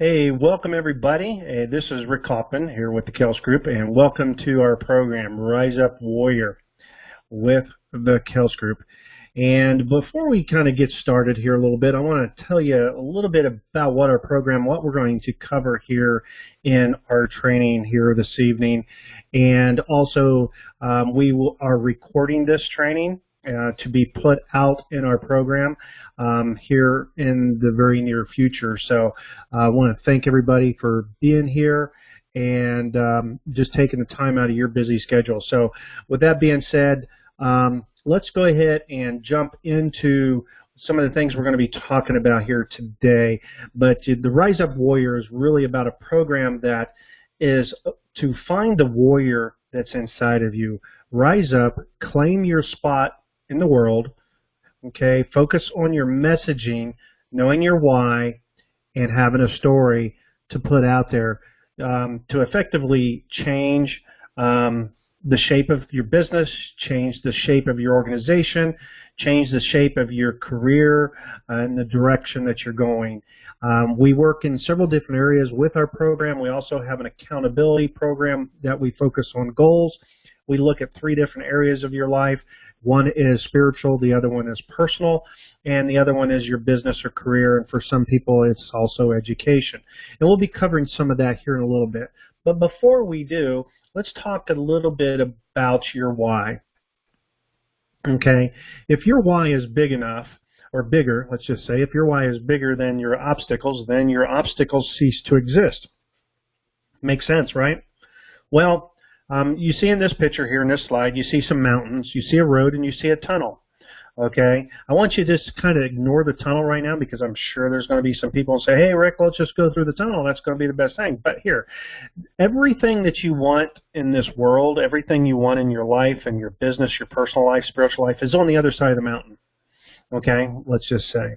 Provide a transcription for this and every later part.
Hey, welcome everybody. This is Rick Hoffman here with the Kelse Group, and welcome to our program, Rise Up Warrior, with the Kelse Group. And before we kind of get started here a little bit, I want to tell you a little bit about what our program, what we're going to cover here in our training here this evening. And also, we are recording this training to be put out in our program here in the very near future. So I want to thank everybody for being here and just taking the time out of your busy schedule. So with that being said, let's go ahead and jump into some of the things we're going to be talking about here today. But the Rise Up Warrior is really about a program that is to find the warrior that's inside of you. Rise up, claim your spot in the world, okay? Focus on your messaging, knowing your why, and having a story to put out there to effectively change the shape of your business, change the shape of your organization, change the shape of your career and the direction that you're going. We work in several different areas with our program. We also have an accountability program that we focus on goals. We look at 3 different areas of your life. One is spiritual, the other one is personal, and the other one is your business or career, and for some people it's also education. And we'll be covering some of that here in a little bit. But before we do, let's talk a little bit about your why. Okay, if your why is big enough, or bigger, let's just say, if your why is bigger than your obstacles, then your obstacles cease to exist. Makes sense, right? Well, you see in this picture here in this slide, you see some mountains, you see a road, and you see a tunnel. Okay, I want you to just kind of ignore the tunnel right now because I'm sure there's going to be some people who say, hey, Rick, let's just go through the tunnel. That's going to be the best thing. But here, everything that you want in this world, everything you want in your life and your business, your personal life, spiritual life, is on the other side of the mountain. Okay, let's just say.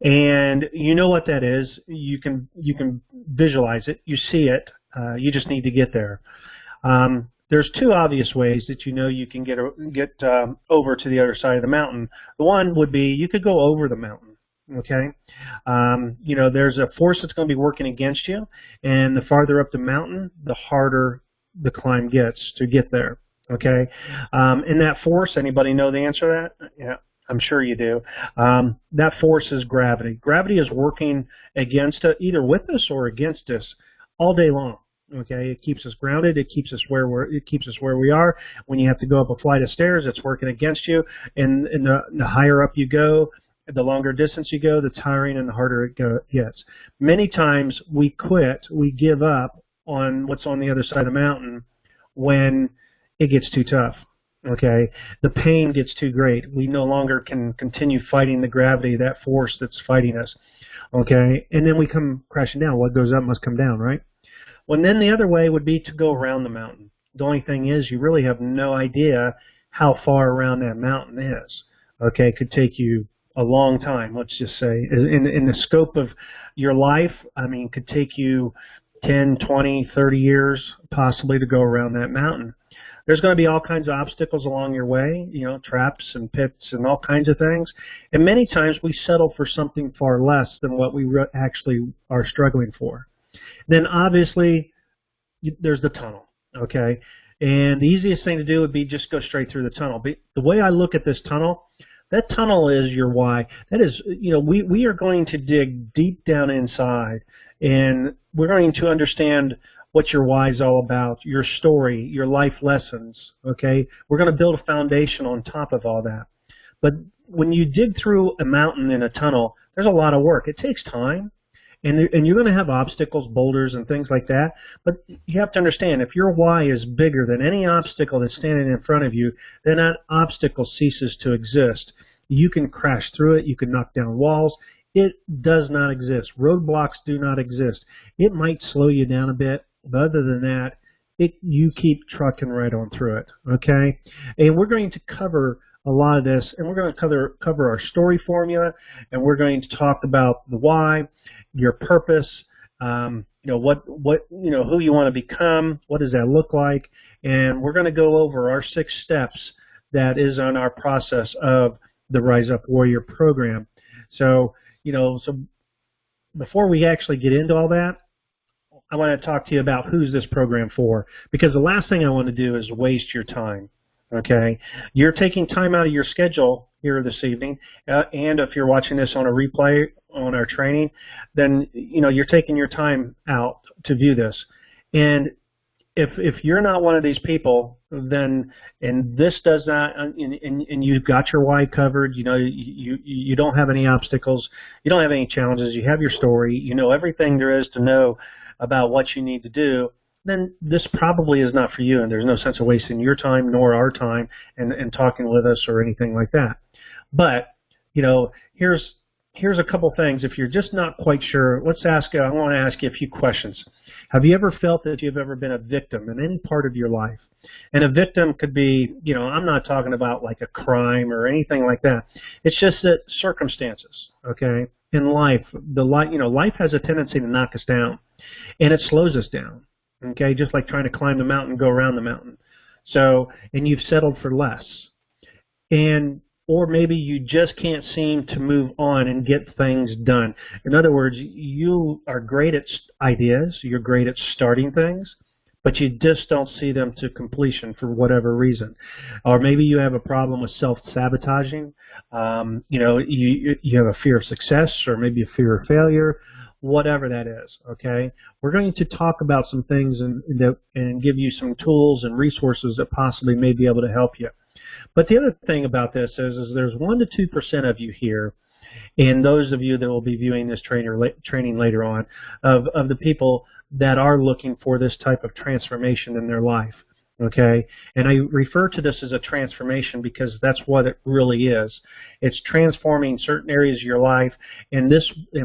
And you know what that is. You can visualize it. You see it. You just need to get there. There's 2 obvious ways that you know you can get over to the other side of the mountain. The one would be you could go over the mountain. Okay, you know, there's a force that's going to be working against you, and the farther up the mountain, the harder the climb gets to get there. Okay, and that force, anybody know the answer to that? Yeah, I'm sure you do. That force is gravity. Gravity is working against either with us or against us all day long. Okay, it keeps us grounded. It keeps us where we are. When you have to go up a flight of stairs, it's working against you. And the higher up you go, the longer distance you go, the tiring and the harder it gets. Many times we quit, we give up on what's on the other side of the mountain when it gets too tough. Okay, the pain gets too great. We no longer can continue fighting the gravity, that force that's fighting us. Okay, and then we come crashing down. What goes up must come down, right? Well, then the other way would be to go around the mountain. The only thing is you really have no idea how far around that mountain is. Okay, it could take you a long time, let's just say. In the scope of your life, I mean, it could take you 10, 20, 30 years possibly to go around that mountain. There's going to be all kinds of obstacles along your way, you know, traps and pits and all kinds of things. And many times we settle for something far less than what we actually are struggling for. Then obviously there's the tunnel, okay? And the easiest thing to do would be just go straight through the tunnel. But the way I look at this tunnel, that tunnel is your why. That is, you know, we are going to dig deep down inside, and we're going to understand what your why is all about, your story, your life lessons, okay? We're going to build a foundation on top of all that. But when you dig through a mountain in a tunnel, there's a lot of work. It takes time. And you're going to have obstacles, boulders, and things like that. But you have to understand, if your why is bigger than any obstacle that's standing in front of you, then that obstacle ceases to exist. You can crash through it. You can knock down walls. It does not exist. Roadblocks do not exist. It might slow you down a bit, but other than that, you keep trucking right on through it. Okay? And we're going to cover a lot of this, and we're going to cover our story formula, and we're going to talk about the why, your purpose, you know, who you want to become, what does that look like, and we're going to go over our 6 steps that is on our process of the Rise Up Warrior program. So, you know, before we actually get into all that, I want to talk to you about who's this program for, because the last thing I want to do is waste your time. Okay, you're taking time out of your schedule here this evening, and if you're watching this on a replay on our training, then you're taking your time out to view this. And if you're not one of these people, then and this does not, and you've got your why covered, you don't have any obstacles, you don't have any challenges, you have your story, you know everything there is to know about what you need to do, then this probably is not for you, and there's no sense of wasting your time nor our time and talking with us or anything like that. But here's a couple things. If you're just not quite sure, I want to ask you a few questions. Have you ever felt that you've ever been a victim in any part of your life? And a victim could be, I'm not talking about like a crime or anything like that. It's just that circumstances, okay, in life, life has a tendency to knock us down, and it slows us down. Okay, just like trying to climb the mountain and go around the mountain. So, and you've settled for less. Or maybe you just can't seem to move on and get things done. In other words, you are great at ideas, you're great at starting things, but you just don't see them to completion for whatever reason. Or maybe you have a problem with self-sabotaging. You have a fear of success, or maybe a fear of failure. Whatever that is, okay? We're going to talk about some things and give you some tools and resources that possibly may be able to help you. But the other thing about this is there's 1 to 2% of you here, and those of you that will be viewing this training later on, of the people that are looking for this type of transformation in their life, okay? And I refer to this as a transformation because that's what it really is. It's transforming certain areas of your life, and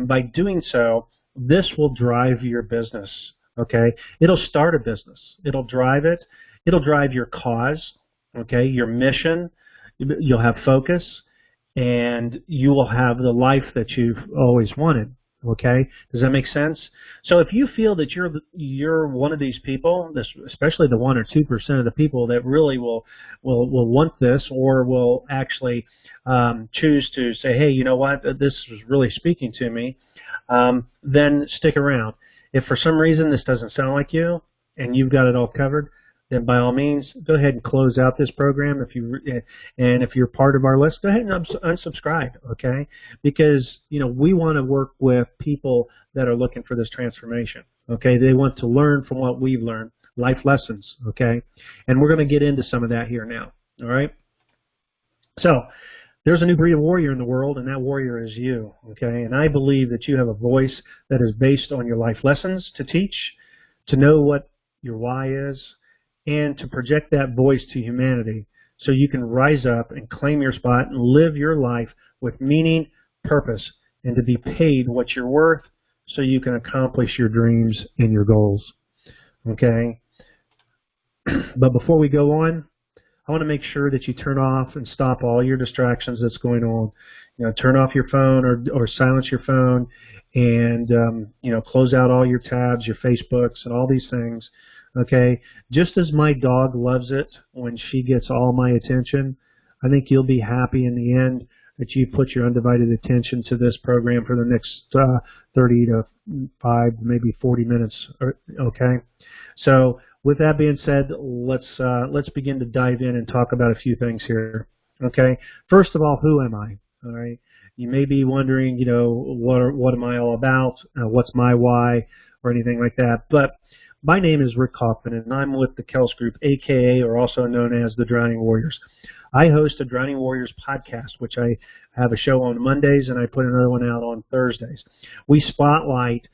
by doing so, this will drive your business, okay? It'll start a business. It'll drive it. It'll drive your cause, okay, your mission. You'll have focus, and you will have the life that you've always wanted. Okay, does that make sense? So if you feel that you're one of these people, especially the 1 or 2% of the people that really will want this, or will actually choose to say, hey, you know what, this is really speaking to me, then stick around. If for some reason this doesn't sound like you and you've got it all covered, then by all means, go ahead and close out this program. If you're part of our list, go ahead and unsubscribe, okay? Because we want to work with people that are looking for this transformation, okay? They want to learn from what we've learned, life lessons, okay? And we're going to get into some of that here now, all right? So there's a new breed of warrior in the world, and that warrior is you, okay? And I believe that you have a voice that is based on your life lessons to teach, to know what your why is, and to project that voice to humanity so you can rise up and claim your spot and live your life with meaning, purpose, and to be paid what you're worth so you can accomplish your dreams and your goals. Okay? But before we go on, I want to make sure that you turn off and stop all your distractions that's going on. Turn off your phone or silence your phone, and close out all your tabs, your Facebooks, and all these things. Okay, just as my dog loves it when she gets all my attention, I think you'll be happy in the end that you put your undivided attention to this program for the next 30 to 5, maybe 40 minutes. Okay, so with that being said, let's begin to dive in and talk about a few things here. Okay, first of all, who am I? All right, you may be wondering, what am I all about? What's my why, or anything like that, but my name is Rick Hoffman, and I'm with the Kelse Group, a.k.a. or also known as the Drowning Warriors. I host a Drowning Warriors podcast, which I have a show on Mondays, and I put another one out on Thursdays. We spotlight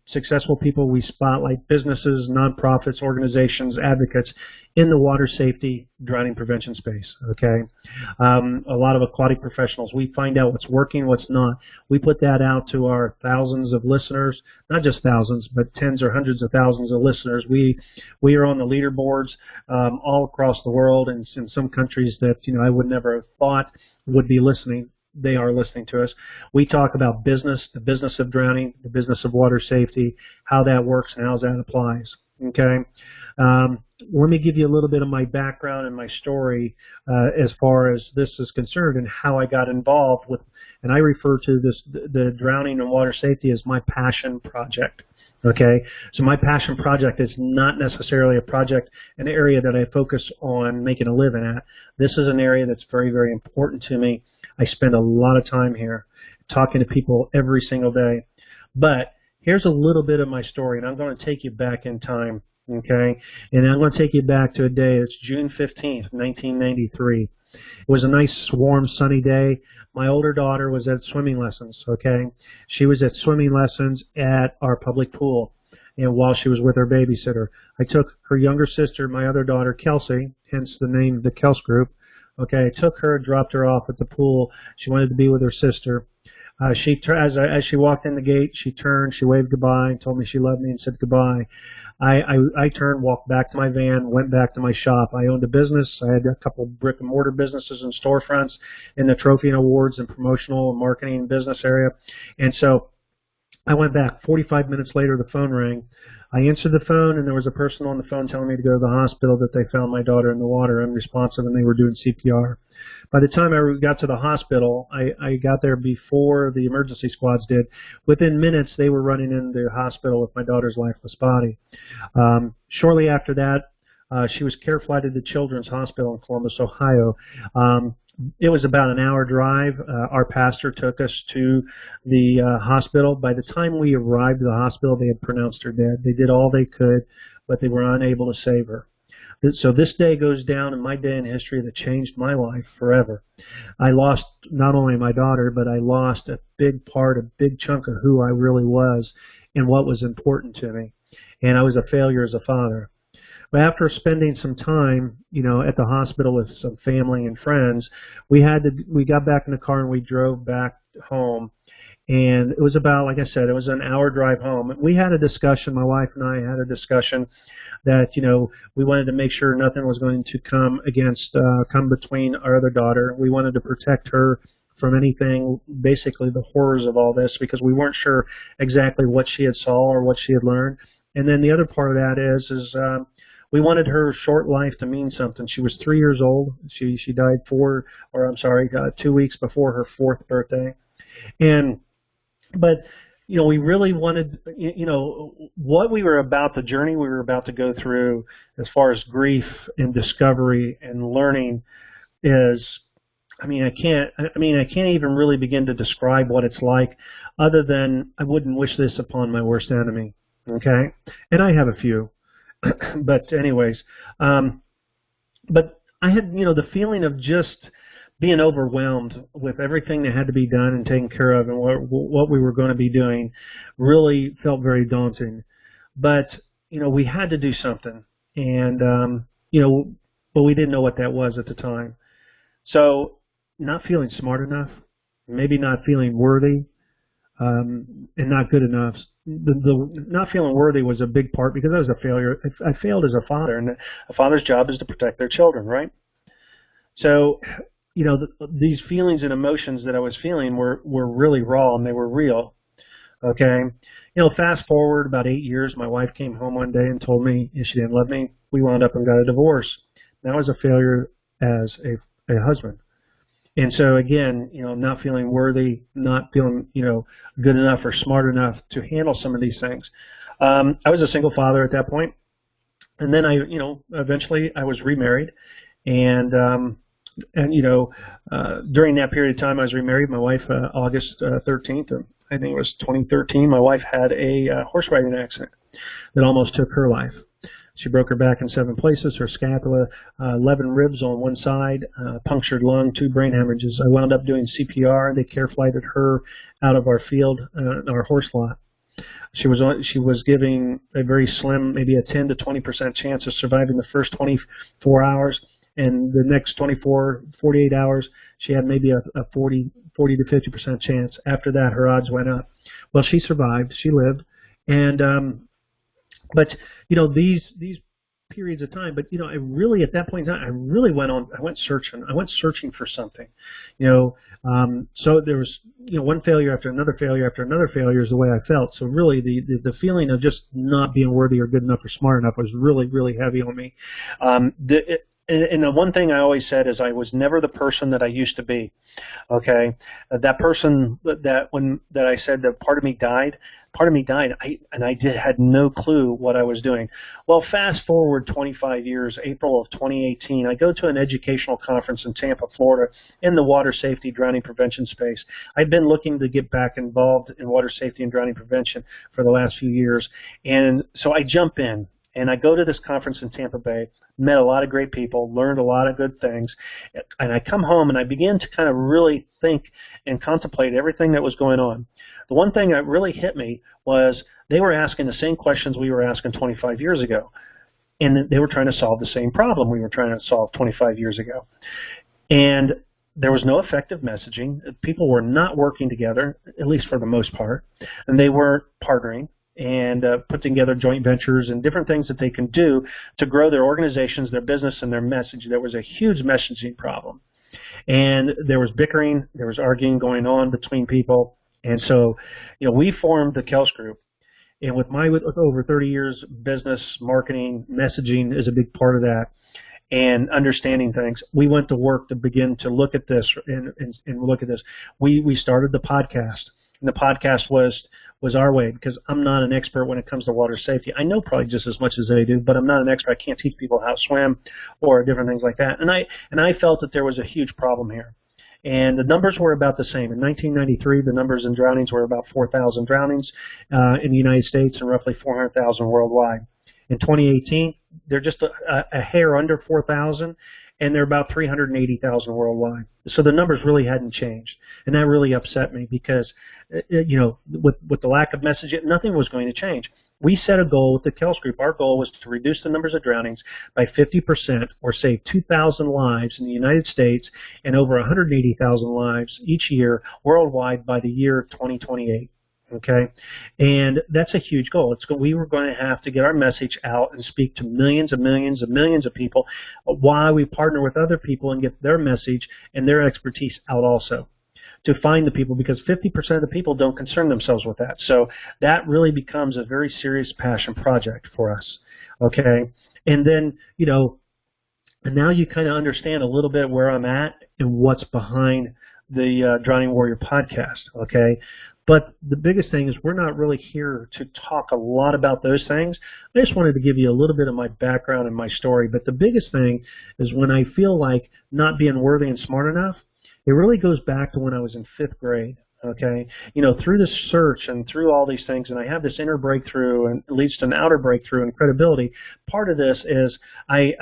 successful people. We spotlight businesses, nonprofits, organizations, advocates in the water safety, drowning prevention space. Okay, a lot of aquatic professionals. We find out what's working, what's not. We put that out to our thousands of listeners, not just thousands, but tens or hundreds of thousands of listeners. We are on the leaderboards all across the world, and in some countries that I would never have thought would be listening. They are listening to us. We talk about business, the business of drowning, the business of water safety, how that works and how that applies. Okay. Let me give you a little bit of my background and my story as far as this is concerned, and how I got involved with And I refer to the drowning and water safety as my passion project. Okay, so my passion project is not necessarily a project, an area that I focus on making a living at. This is an area that's very, very important to me. I spend a lot of time here talking to people every single day. But here's a little bit of my story, and I'm going to take you back in time, okay? And I'm going to take you back to a day. It's June 15th, 1993. It was a nice, warm, sunny day. My older daughter was at swimming lessons, okay? She was at swimming lessons at our public pool, and while she was with her babysitter. I took her younger sister, my other daughter, Kelsey, hence the name, the Kelse Group. Okay, I took her, dropped her off at the pool. She wanted to be with her sister. As she walked in the gate, she turned, she waved goodbye, and told me she loved me and said goodbye. I turned, walked back to my van, went back to my shop. I owned a business. I had a couple of brick and mortar businesses and storefronts in the trophy and awards and promotional and marketing business area. And so I went back. 45 minutes later, the phone rang. I answered the phone, and there was a person on the phone telling me to go to the hospital, that they found my daughter in the water, unresponsive, and they were doing CPR. By the time I got to the hospital, I got there before the emergency squads did. Within minutes, they were running into the hospital with my daughter's lifeless body. Shortly after that, she was care flighted to Children's Hospital in Columbus, Ohio. It was about an hour drive. Our pastor took us to the hospital. By the time we arrived at the hospital, they had pronounced her dead. They did all they could, but they were unable to save her. So this day goes down in my day in history that changed my life forever. I lost not only my daughter, but I lost a big part, a big chunk of who I really was and what was important to me. And I was a failure as a father. But after spending some time, at the hospital with some family and friends, we got back in the car and we drove back home. And it was about, like I said, it was an hour drive home. We had a discussion, my wife and I had a discussion that, we wanted to make sure nothing was going to come between our other daughter. We wanted to protect her from anything, basically the horrors of all this, because we weren't sure exactly what she had saw or what she had learned. And then the other part of that is we wanted her short life to mean something. She was 3 years old. She died 2 weeks before her 4th birthday. But we really wanted, what we were about, the journey we were about to go through as far as grief and discovery and learning is, I can't even really begin to describe what it's like, other than I wouldn't wish this upon my worst enemy. Okay? And I have a few. But anyways, but I had, the feeling of just being overwhelmed with everything that had to be done and taken care of, and what we were going to be doing really felt very daunting. But, we had to do something, and, but we didn't know what that was at the time. So not feeling smart enough, maybe not feeling worthy, and not good enough. The not feeling worthy was a big part, because I was a failure. I failed as a father, and a father's job is to protect their children, right? So, these feelings and emotions that I was feeling were really raw, and they were real. Okay, fast forward about 8 years, my wife came home one day and told me she didn't love me. We wound up and got a divorce. That was a failure as a husband. And so again, not feeling worthy, not feeling, good enough or smart enough to handle some of these things. I was a single father at that point. And then eventually I was remarried. And during that period of time I was remarried, my wife, August 13th, I think it was 2013, my wife had a horse riding accident that almost took her life. She broke her back in 7 places, her scapula, 11 ribs on one side, punctured lung, 2 brain hemorrhages. I wound up doing CPR. They care flighted her out of our field, our horse lot. She was giving a very slim, maybe a 10 to 20% chance of surviving the first 24 hours, and the next 48 hours, she had maybe a 40 to 50% chance. After that, her odds went up. Well, she survived. She lived, and but these periods of time. But I really, at that point in time, I went searching for something. So there was one failure after another failure after another failure is the way I felt. So really, the feeling of just not being worthy or good enough or smart enough was really, really heavy on me. and the one thing I always said is I was never the person that I used to be. Okay, that person that I said that part of me died. Had no clue what I was doing. Well, fast forward 25 years, April of 2018, I go to an educational conference in Tampa, Florida, in the water safety, drowning prevention space. I've been looking to get back involved in water safety and drowning prevention for the last few years, and so I jump in. And I go to this conference in Tampa Bay, met a lot of great people, learned a lot of good things, and I come home and I begin to kind of really think and contemplate everything that was going on. The one thing that really hit me was they were asking the same questions we were asking 25 years ago, and they were trying to solve the same problem we were trying to solve 25 years ago. And there was no effective messaging. People were not working together, at least for the most part, and they weren't partnering and putting together joint ventures and different things that they can do to grow their organizations, their business, and their message. There was a huge messaging problem. And there was bickering, there was arguing going on between people. And so, we formed the Kelse Group. And with over 30 years business, marketing, messaging is a big part of that, and understanding things, we went to work to begin to look at this and look at this. We started the podcast. And the podcast was our way, because I'm not an expert when it comes to water safety. I know probably just as much as they do, but I'm not an expert. I can't teach people how to swim or different things like that. And I felt that there was a huge problem here. And the numbers were about the same. In 1993, the numbers in drownings were about 4,000 drownings in the United States and roughly 400,000 worldwide. In 2018, they're just a hair under 4,000, and they're about 380,000 worldwide. So the numbers really hadn't changed, and that really upset me because, with the lack of messaging, nothing was going to change. We set a goal with the Kelse Group. Our goal was to reduce the numbers of drownings by 50% or save 2,000 lives in the United States and over 180,000 lives each year worldwide by the year 2028. Okay, and that's a huge goal. We were going to have to get our message out and speak to millions and millions and millions of people while we partner with other people and get their message and their expertise out also to find the people, because 50% of the people don't concern themselves with that. So that really becomes a very serious passion project for us. Okay, and then, and now you kind of understand a little bit where I'm at and what's behind the Drowning Warrior podcast. Okay. But the biggest thing is we're not really here to talk a lot about those things. I just wanted to give you a little bit of my background and my story. But the biggest thing is when I feel like not being worthy and smart enough, it really goes back to when I was in 5th grade. Okay, through this search and through all these things, and I have this inner breakthrough and it leads to an outer breakthrough and credibility. Part of this is I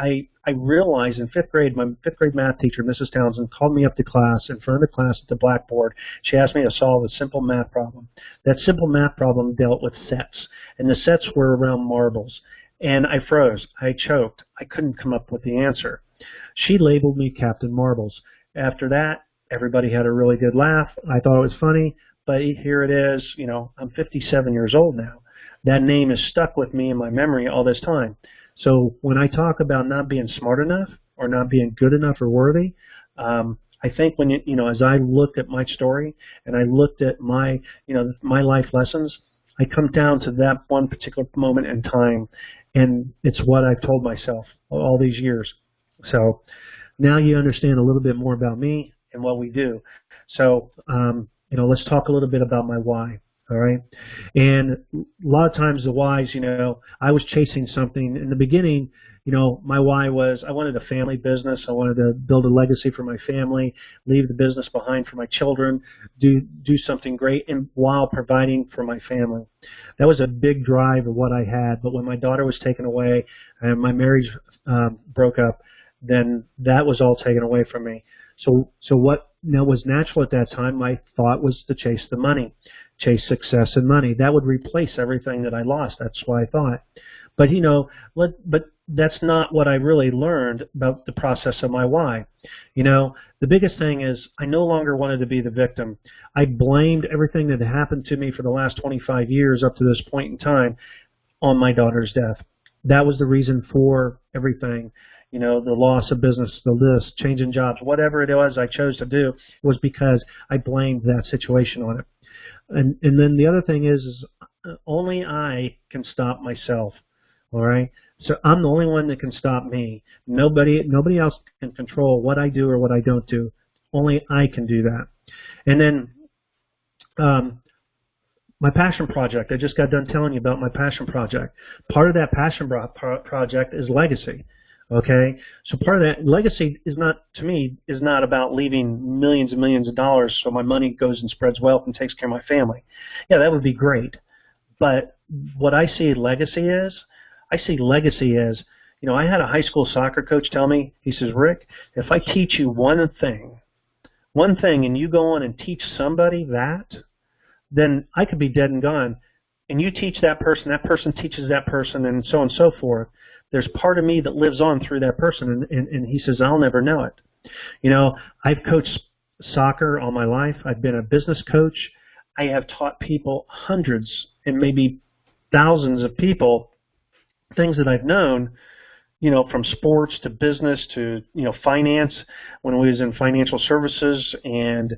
realized in 5th grade, my 5th grade math teacher, Mrs. Townsend, called me up to class, in front of the class at the blackboard. She asked me to solve a simple math problem. That simple math problem dealt with sets, and the sets were around marbles. And I froze. I choked. I couldn't come up with the answer. She labeled me Captain Marbles. After that, everybody had a really good laugh. I thought it was funny, but here it is. I'm 57 years old now. That name is stuck with me in my memory all this time. So when I talk about not being smart enough or not being good enough or worthy, I think when as I looked at my story and I looked at my my life lessons, I come down to that one particular moment in time, and it's what I've told myself all these years. So now you understand a little bit more about me and what we do. So let's talk a little bit about my why. All right. And a lot of times the whys, I was chasing something in the beginning. My why was I wanted a family business. I wanted to build a legacy for my family, leave the business behind for my children, do something great, and while providing for my family. That was a big drive of what I had. But when my daughter was taken away and my marriage broke up, then that was all taken away from me. So what was natural at that time, my thought was to chase the money, chase success and money. That would replace everything that I lost. That's what I thought. But but that's not what I really learned about the process of my why. The biggest thing is I no longer wanted to be the victim. I blamed everything that had happened to me for the last 25 years up to this point in time on my daughter's death. That was the reason for everything. The loss of business, the list, changing jobs, whatever it was I chose to do was because I blamed that situation on it. And then the other thing is only I can stop myself. All right. So I'm the only one that can stop me. Nobody else can control what I do or what I don't do. Only I can do that. And then my passion project. I just got done telling you about my passion project. Part of that passion project is legacy. Okay, so part of that legacy is not, to me, is not about leaving millions and millions of dollars so my money goes and spreads wealth and takes care of my family. Yeah, that would be great. But what I see legacy as, I had a high school soccer coach tell me, he says, Rick, if I teach you one thing, and you go on and teach somebody that, then I could be dead and gone. And you teach that person teaches that person, and so on and so forth. There's part of me that lives on through that person, and he says, I'll never know it. I've coached soccer all my life. I've been a business coach. I have taught people, hundreds and maybe thousands of people, things that I've known, from sports to business to, finance, when I was in financial services, and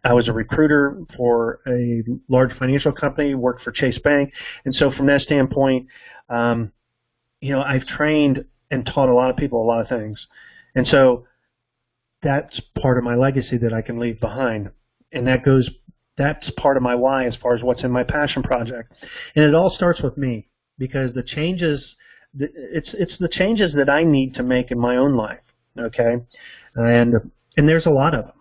I was a recruiter for a large financial company, worked for Chase Bank. And so from that standpoint, I've trained and taught a lot of people a lot of things. And so that's part of my legacy that I can leave behind. And that's part of my why as far as what's in my passion project. And it all starts with me, because the changes, it's the changes that I need to make in my own life, okay? And there's a lot of them.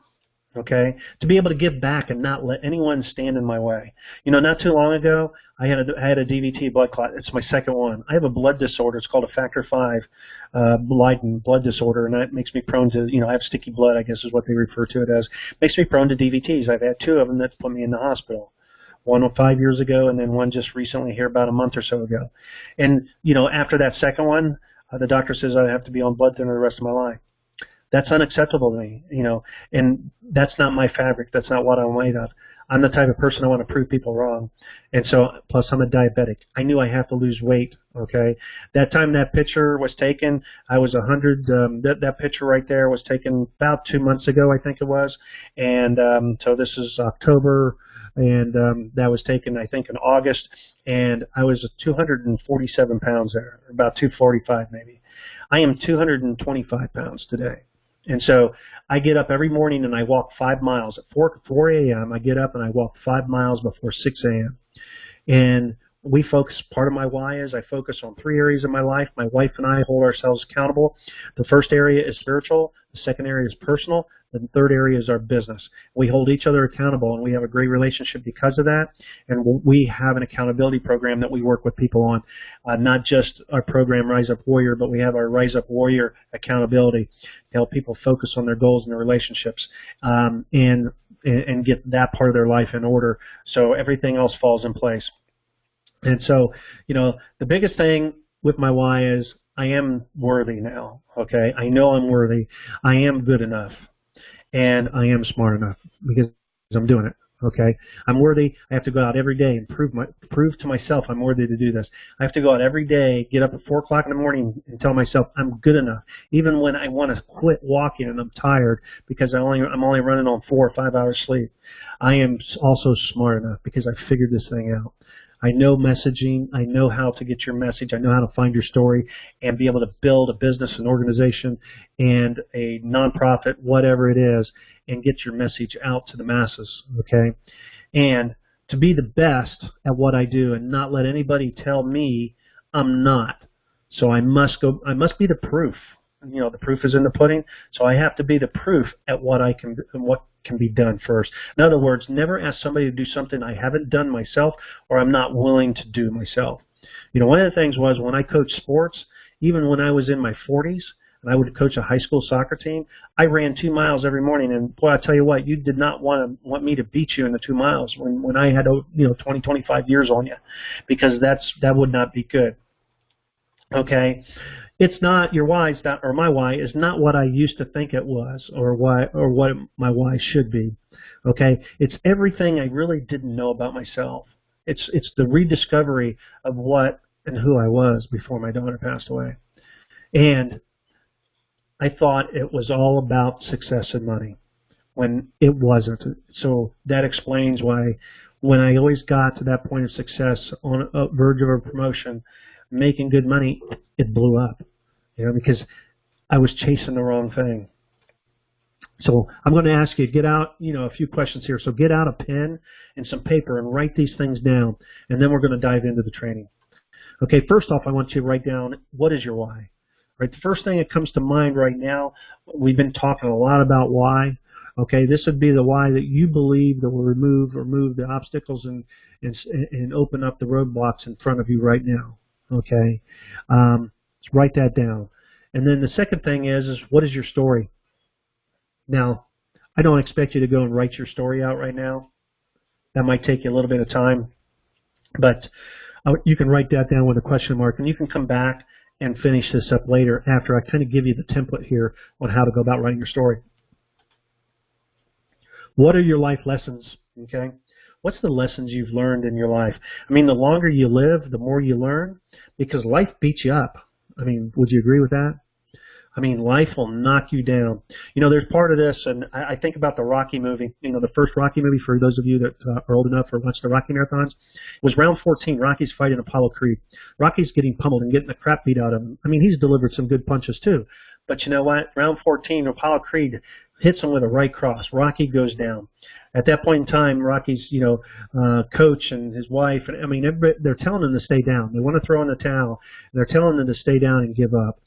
Okay, to be able to give back and not let anyone stand in my way. Not too long ago, I had a DVT blood clot. It's my second one. I have a blood disorder. It's called a factor V Leiden blood disorder, and that makes me prone to, I have sticky blood, I guess is what they refer to it as. Makes me prone to DVTs. I've had two of them that put me in the hospital. One 5 years ago, and then one just recently here about a month or so ago. And, after that second one, the doctor says I have to be on blood thinner the rest of my life. That's unacceptable to me, and that's not my fabric. That's not what I'm made of. I'm the type of person I want to prove people wrong. And so, plus I'm a diabetic. I knew I have to lose weight, okay? That time that picture was taken, I was 100. That picture right there was taken about 2 months ago, I think it was. And so this is October, and that was taken, I think, in August. And I was 247 pounds there, about 245 maybe. I am 225 pounds today. And so I get up every morning and I walk 5 miles. At 4 a.m. I get up and I walk 5 miles before 6 a.m. And part of my why is I focus on 3 areas of my life. My wife and I hold ourselves accountable. The first area is spiritual. The second area is personal. The third area is our business. We hold each other accountable, and we have a great relationship because of that. And we have an accountability program that we work with people on, not just our program Rise Up Warrior, but we have our Rise Up Warrior accountability to help people focus on their goals and their relationships, and get that part of their life in order, so everything else falls in place. And so, the biggest thing with my why is I am worthy now, okay? I know I'm worthy. I am good enough. And I am smart enough because I'm doing it, okay? I'm worthy. I have to go out every day and prove to myself I'm worthy to do this. I have to go out every day, get up at 4 o'clock in the morning and tell myself I'm good enough, even when I want to quit walking and I'm tired because I'm only running on 4 or 5 hours sleep. I am also smart enough because I figured this thing out. I know messaging. I know how to get your message. I know how to find your story and be able to build a business, an organization, and a nonprofit, whatever it is, and get your message out to the masses, okay? And to be the best at what I do and not let anybody tell me I'm not. So I must be the proof. The proof is in the pudding. So I have to be the proof at what can be done first. In other words, never ask somebody to do something I haven't done myself or I'm not willing to do myself. One of the things was when I coached sports, even when I was in my 40s, and I would coach a high school soccer team, I ran 2 miles every morning. And boy, I tell you what, you did not want me to beat you in the 2 miles when I had 20, 25 years on you, because that would not be good. Okay. It's not your why, or my why is not what I used to think it was, or what my why should be. Okay, it's everything I really didn't know about myself. It's the rediscovery of what and who I was before my daughter passed away, and I thought it was all about success and money when it wasn't. So that explains why when I always got to that point of success on a verge of a promotion, making good money, it blew up, because I was chasing the wrong thing. So I'm going to ask you to get out, a few questions here. So get out a pen and some paper and write these things down, and then we're going to dive into the training. Okay, first off, I want you to write down, what is your why? Right, the first thing that comes to mind right now, we've been talking a lot about why. Okay, this would be the why that you believe that will remove the obstacles and open up the roadblocks in front of you right now. Okay, let's write that down. And then the second thing is what is your story? Now, I don't expect you to go and write your story out right now. That might take you a little bit of time, but you can write that down with a question mark, and you can come back and finish this up later after I kind of give you the template here on how to go about writing your story. What are your life lessons? Okay, what's the lessons you've learned in your life? I mean, the longer you live, the more you learn, because life beats you up. I mean, would you agree with that? I mean, life will knock you down. There's part of this, and I think about the Rocky movie. The first Rocky movie, for those of you that are old enough or watch the Rocky marathons, was round 14. Rocky's fighting Apollo Creed. Rocky's getting pummeled and getting the crap beat out of him. I mean, he's delivered some good punches too. But you know what? Round 14, Apollo Creed hits him with a right cross. Rocky goes down. At that point in time, Rocky's, coach and his wife, they're telling him to stay down. They want to throw in the towel. They're telling him to stay down and give up.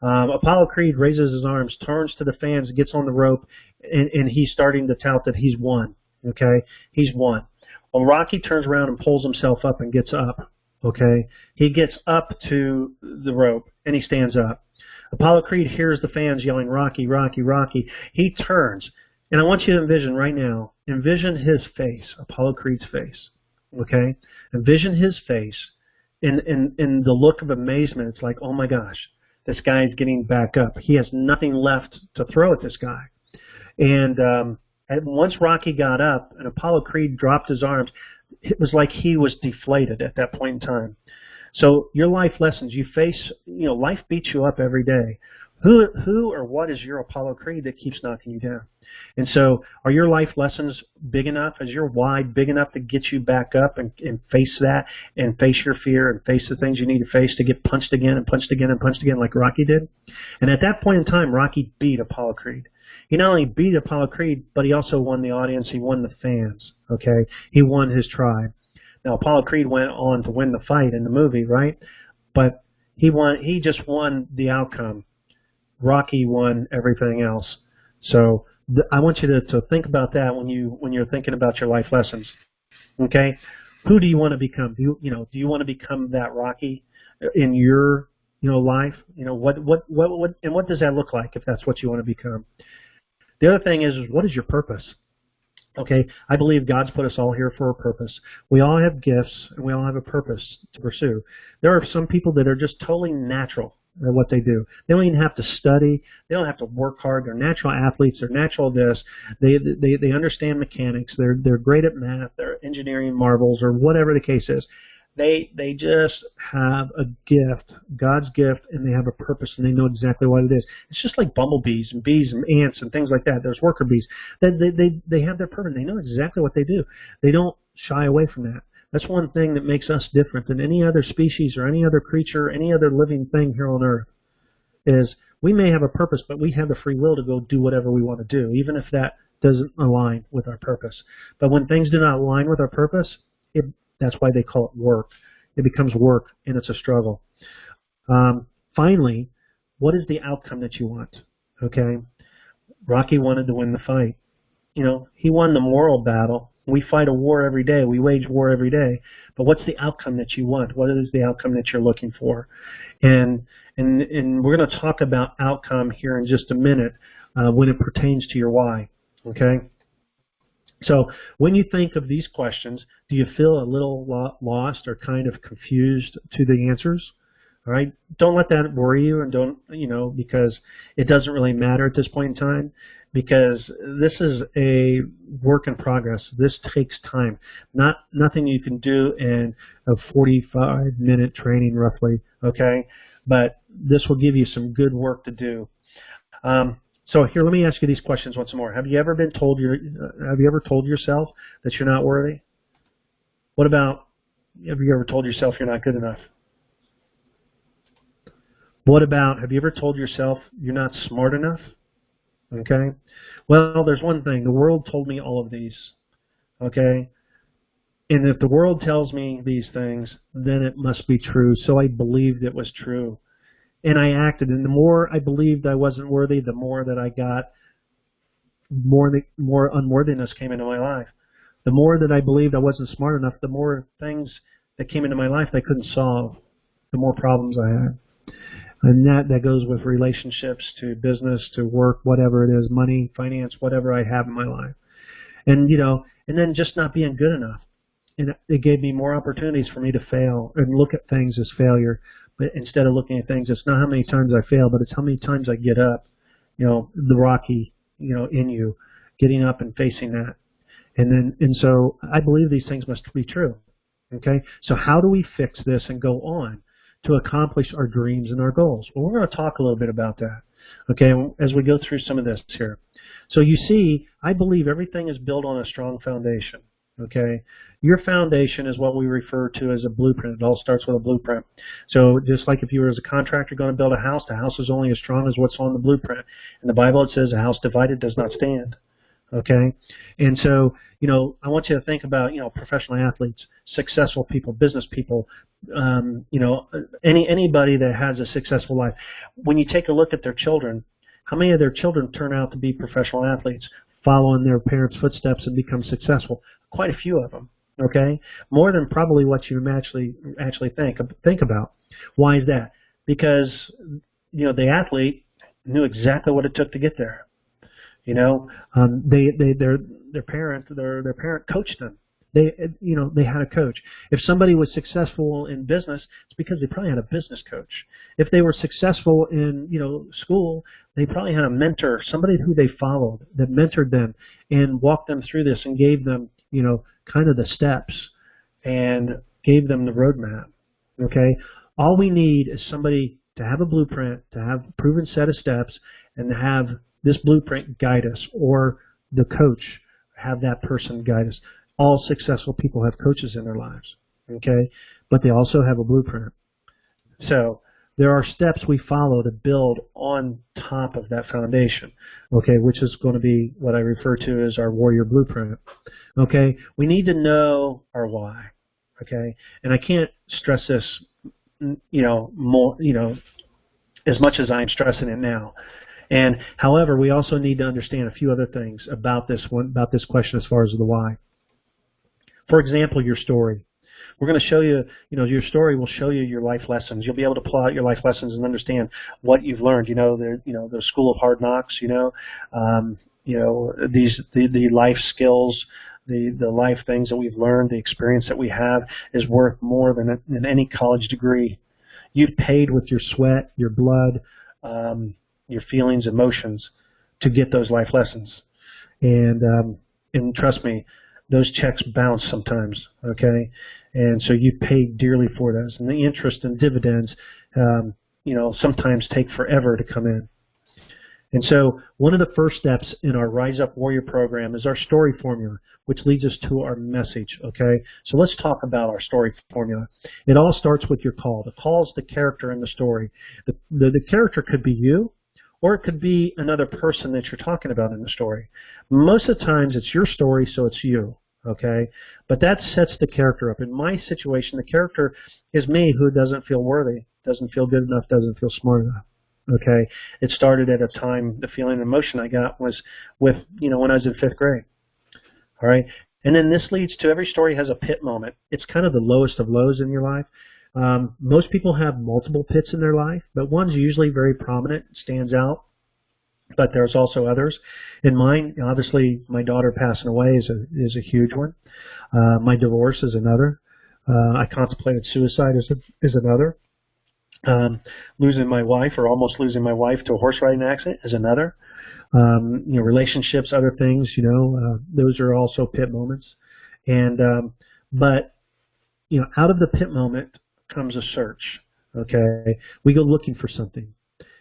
Apollo Creed raises his arms, turns to the fans, gets on the rope, and he's starting to tout that he's won. Okay, he's won. Well, Rocky turns around and pulls himself up and gets up. Okay, he gets up to the rope and he stands up. Apollo Creed hears the fans yelling, "Rocky, Rocky, Rocky." He turns, and I want you to envision right now. Envision his face, Apollo Creed's face. Okay, envision his face, in the look of amazement. It's like, oh my gosh. This guy's getting back up. He has nothing left to throw at this guy. And once Rocky got up and Apollo Creed dropped his arms, it was like he was deflated at that point in time. So your life lessons, you face, life beats you up every day. Who or what is your Apollo Creed that keeps knocking you down? And so are your life lessons big enough? Is your why big enough to get you back up and face that and face your fear and face the things you need to face to get punched again and punched again and punched again like Rocky did? And at that point in time, Rocky beat Apollo Creed. He not only beat Apollo Creed, but he also won the audience. He won the fans. Okay, he won his tribe. Now, Apollo Creed went on to win the fight in the movie, right? But he just won the outcome. Rocky won everything else. So I want you to think about that when you're thinking about your life lessons. Okay, who do you want to become? Do you want to become that Rocky in your life? What does that look like if that's what you want to become? The other thing is what is your purpose? Okay, I believe God's put us all here for a purpose. We all have gifts and we all have a purpose to pursue. There are some people that are just totally natural at what they do. They don't even have to study. They don't have to work hard. They're natural athletes. They're natural this. They understand mechanics. They're great at math. They're engineering marvels or whatever the case is. They just have a gift, God's gift, and they have a purpose, and they know exactly what it is. It's just like bumblebees and bees and ants and things like that. There's worker bees. They have their purpose. They know exactly what they do. They don't shy away from that. That's one thing that makes us different than any other species or any other creature, any other living thing here on Earth, is we may have a purpose, but we have the free will to go do whatever we want to do, even if that doesn't align with our purpose. But when things do not align with our purpose, that's why they call it work. It becomes work, and it's a struggle. Finally, what is the outcome that you want? Okay, Rocky wanted to win the fight. He won the moral battle. We fight a war every day. We wage war every day. But what's the outcome that you want? What is the outcome that you're looking for? And we're going to talk about outcome here in just a minute when it pertains to your why. Okay. So when you think of these questions, do you feel a little lost or kind of confused to the answers? All right, don't let that worry you, and don't, because it doesn't really matter at this point in time, because this is a work in progress. This takes time. Nothing you can do in a 45-minute training roughly, okay? But this will give you some good work to do. So here, let me ask you these questions once more. Have you ever told yourself that you're not worthy? What about, have you ever told yourself you're not good enough? What about, have you ever told yourself you're not smart enough? Okay. Well, there's one thing. The world told me all of these. Okay. And if the world tells me these things, then it must be true. So I believed it was true. And I acted. And the more I believed I wasn't worthy, the more that I got, more unworthiness came into my life. The more that I believed I wasn't smart enough, the more things that came into my life that I couldn't solve, the more problems I had. And that goes with relationships to business to work, whatever it is, money, finance, whatever I have in my life. And, and then just not being good enough. And it gave me more opportunities for me to fail and look at things as failure. But instead of looking at things, it's not how many times I fail, but it's how many times I get up, the Rocky, in you, getting up and facing that. And so I believe these things must be true. Okay? So how do we fix this and go on to accomplish our dreams and our goals? Well, we're going to talk a little bit about that, okay, as we go through some of this here. So you see, I believe everything is built on a strong foundation, okay? Your foundation is what we refer to as a blueprint. It all starts with a blueprint. So just like if you were as a contractor going to build a house, the house is only as strong as what's on the blueprint. In the Bible it says a house divided does not stand. Okay, and so I want you to think about professional athletes, successful people, business people, anybody that has a successful life. When you take a look at their children, how many of their children turn out to be professional athletes, follow in their parents' footsteps and become successful? Quite a few of them. Okay, more than probably what you actually think about. Why is that? Because the athlete knew exactly what it took to get there. Their parent coached them. They had a coach. If somebody was successful in business, it's because they probably had a business coach. If they were successful in, school, they probably had a mentor, somebody who they followed that mentored them and walked them through this and gave them, kind of the steps and gave them the roadmap. Okay? All we need is somebody to have a blueprint, to have a proven set of steps, and to have this blueprint guide us, or the coach have that person guide us. All successful people have coaches in their lives, okay? But they also have a blueprint. So there are steps we follow to build on top of that foundation, okay, which is going to be what I refer to as our warrior blueprint, okay? We need to know our why, okay? And I can't stress this, more, as much as I'm stressing it now. And however, we also need to understand a few other things about this question as far as the why. For example, your story. We're going to show you, your story will show you your life lessons. You'll be able to pull out your life lessons and understand what you've learned. The school of hard knocks. The life skills, the life things that we've learned, the experience that we have is worth more than any college degree. You've paid with your sweat, your blood, your feelings, emotions to get those life lessons. And trust me, those checks bounce sometimes, okay? And so you pay dearly for those. And the interest and dividends, sometimes take forever to come in. And so one of the first steps in our Rise Up Warrior program is our story formula, which leads us to our message, okay? So let's talk about our story formula. It all starts with your call. The call is the character in the story. The character could be you, or it could be another person that you're talking about in the story. Most of the times it's your story, so it's you, okay? But that sets the character up. In my situation, the character is me, who doesn't feel worthy, doesn't feel good enough, doesn't feel smart enough, okay? It started at a time, the feeling and emotion I got was with, when I was in 5th grade, all right? And then this leads to, every story has a pit moment. It's kind of the lowest of lows in your life. Most people have multiple pits in their life, but one's usually very prominent, stands out. But there's also others. In mine, obviously, my daughter passing away is a huge one. My divorce is another. I contemplated suicide is another. Losing my wife, or almost losing my wife to a horse riding accident, is another. Relationships, other things, those are also pit moments. And but out of the pit moment comes a search. Okay, we go looking for something.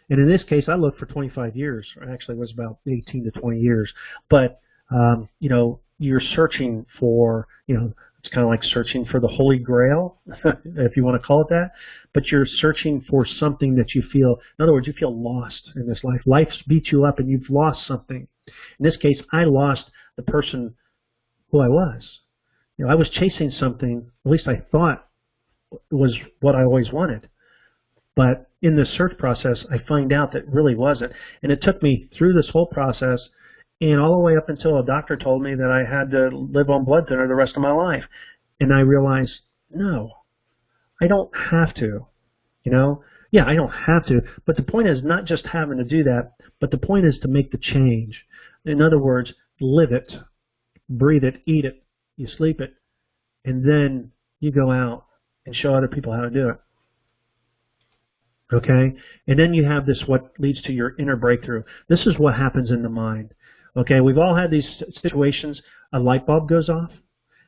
And in this case, I looked for 25 years. Or actually, it was about 18 to 20 years. But you're searching for It's kind of like searching for the Holy Grail, if you want to call it that. But you're searching for something that you feel, in other words, you feel lost in this life. Life's beat you up and you've lost something. In this case, I lost the person who I was. I was chasing something, at least I thought was what I always wanted. But in the search process, I find out that really wasn't. And it took me through this whole process and all the way up until a doctor told me that I had to live on blood thinner the rest of my life. And I realized, no, I don't have to. Yeah, I don't have to. But the point is not just having to do that, but the point is to make the change. In other words, live it, breathe it, eat it, you sleep it, and then you go out and show other people how to do it. Okay? And then you have this, what leads to your inner breakthrough. This is what happens in the mind. Okay? We've all had these situations. A light bulb goes off,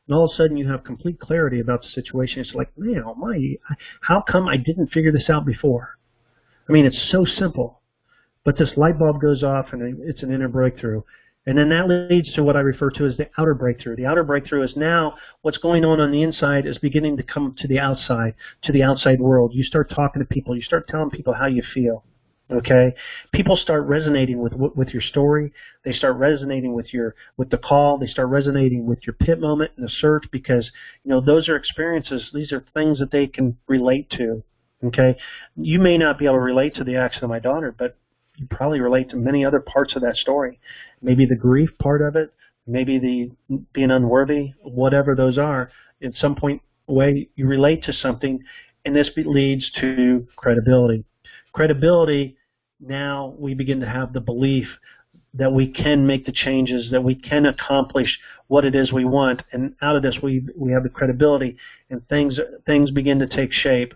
and all of a sudden you have complete clarity about the situation. It's like, man, almighty, how come I didn't figure this out before? I mean, it's so simple. But this light bulb goes off, and it's an inner breakthrough. And then that leads to what I refer to as the outer breakthrough. The outer breakthrough is now what's going on the inside is beginning to come to the outside world. You start talking to people. You start telling people how you feel. Okay? People start resonating with your story. They start resonating with the call. They start resonating with your pit moment in the search because, those are experiences. These are things that they can relate to. Okay? You may not be able to relate to the accident of my daughter, but you probably relate to many other parts of that story. Maybe the grief part of it, maybe the being unworthy, whatever those are. At some point way, you relate to something, and this leads to credibility. Credibility, now we begin to have the belief that we can make the changes, that we can accomplish what it is we want, and out of this we have the credibility, and things begin to take shape.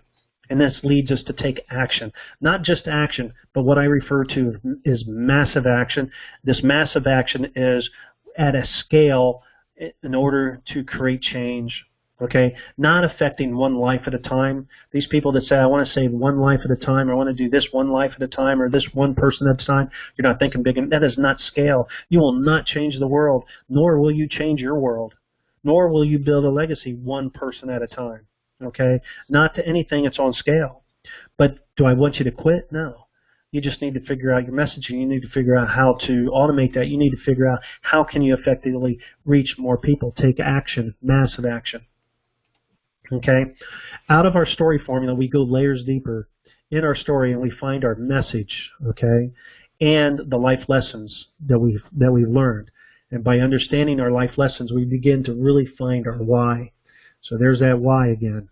And this leads us to take action. Not just action, but what I refer to is massive action. This massive action is at a scale in order to create change. Okay? Not affecting one life at a time. These people that say, I want to save one life at a time, or I want to do this one life at a time, or this one person at a time, you're not thinking big. That is not scale. You will not change the world, nor will you change your world, nor will you build a legacy one person at a time. Okay, not to anything that's on scale. But do I want you to quit? No. You just need to figure out your messaging. You need to figure out how to automate that. You need to figure out how can you effectively reach more people. Take action, massive action. Okay, out of our story formula, we go layers deeper in our story, and we find our message. Okay, and the life lessons that we've learned. And by understanding our life lessons, we begin to really find our why. So there's that why again.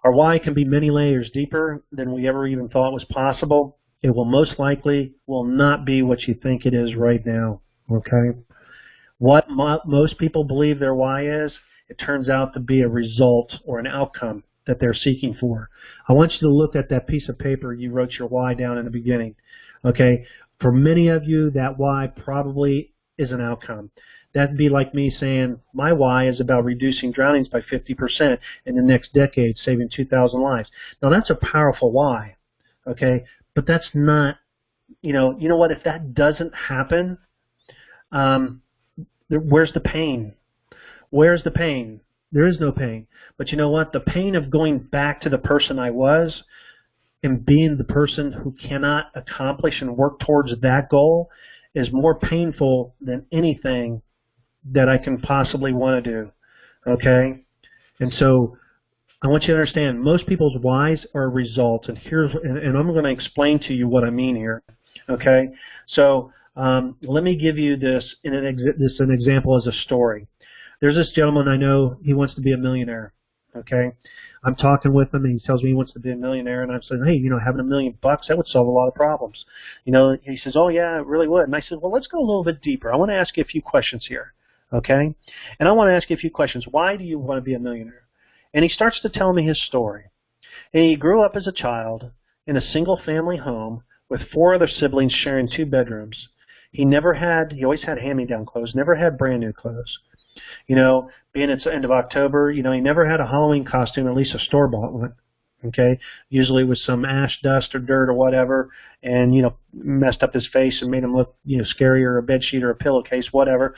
Our why can be many layers deeper than we ever even thought was possible. It will most likely will not be what you think it is right now. Okay? What most people believe their why is, it turns out to be a result or an outcome that they're seeking for. I want you to look at that piece of paper you wrote your why down in the beginning. Okay? For many of you, that why probably is an outcome. That'd be like me saying, my why is about reducing drownings by 50% in the next decade, saving 2,000 lives. Now, that's a powerful why, okay? But that's not, you know what, if that doesn't happen, where's the pain? Where's the pain? There is no pain. But you know what? The pain of going back to the person I was and being the person who cannot accomplish and work towards that goal is more painful than anything that I can possibly want to do, okay? And so I want you to understand, most people's whys are results, and I'm going to explain to you what I mean here, okay? So let me give you this an example as a story. There's this gentleman I know, he wants to be a millionaire, okay? I'm talking with him, and he tells me he wants to be a millionaire, and I'm saying, hey, having $1 million, that would solve a lot of problems. He says, oh, yeah, it really would. And I said, well, let's go a little bit deeper. I want to ask you a few questions here. Okay? And I want to ask you a few questions. Why do you want to be a millionaire? And he starts to tell me his story. And he grew up as a child in a single-family home with 4 other siblings sharing 2 bedrooms. He always had hand-me-down clothes, never had brand-new clothes. Being it's the end of October, he never had a Halloween costume, at least a store-bought one. Okay? Usually with some ash, dust, or dirt or whatever, and, messed up his face and made him look, scary, or a bedsheet or a pillowcase, whatever.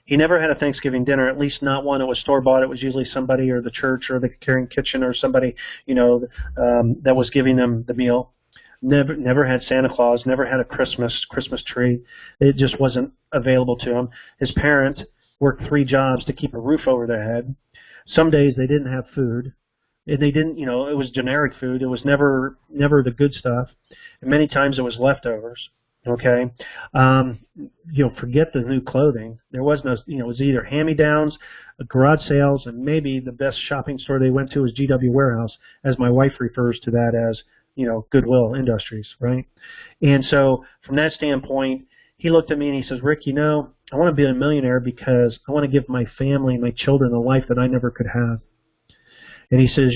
He never had a Thanksgiving dinner, at least not one that was store-bought. It was usually somebody or the church or the Caring Kitchen or somebody, that was giving them the meal. Never had Santa Claus, never had a Christmas tree. It just wasn't available to him. His parents worked 3 jobs to keep a roof over their head. Some days they didn't have food. And they didn't, it was generic food. It was never the good stuff. And many times it was leftovers. Okay, forget the new clothing. There was no, it was either hand-me-downs, garage sales, and maybe the best shopping store they went to was GW Warehouse, as my wife refers to that as, Goodwill Industries, right? And so from that standpoint, he looked at me and he says, Rick, I want to be a millionaire because I want to give my family, my children, a life that I never could have. And he says,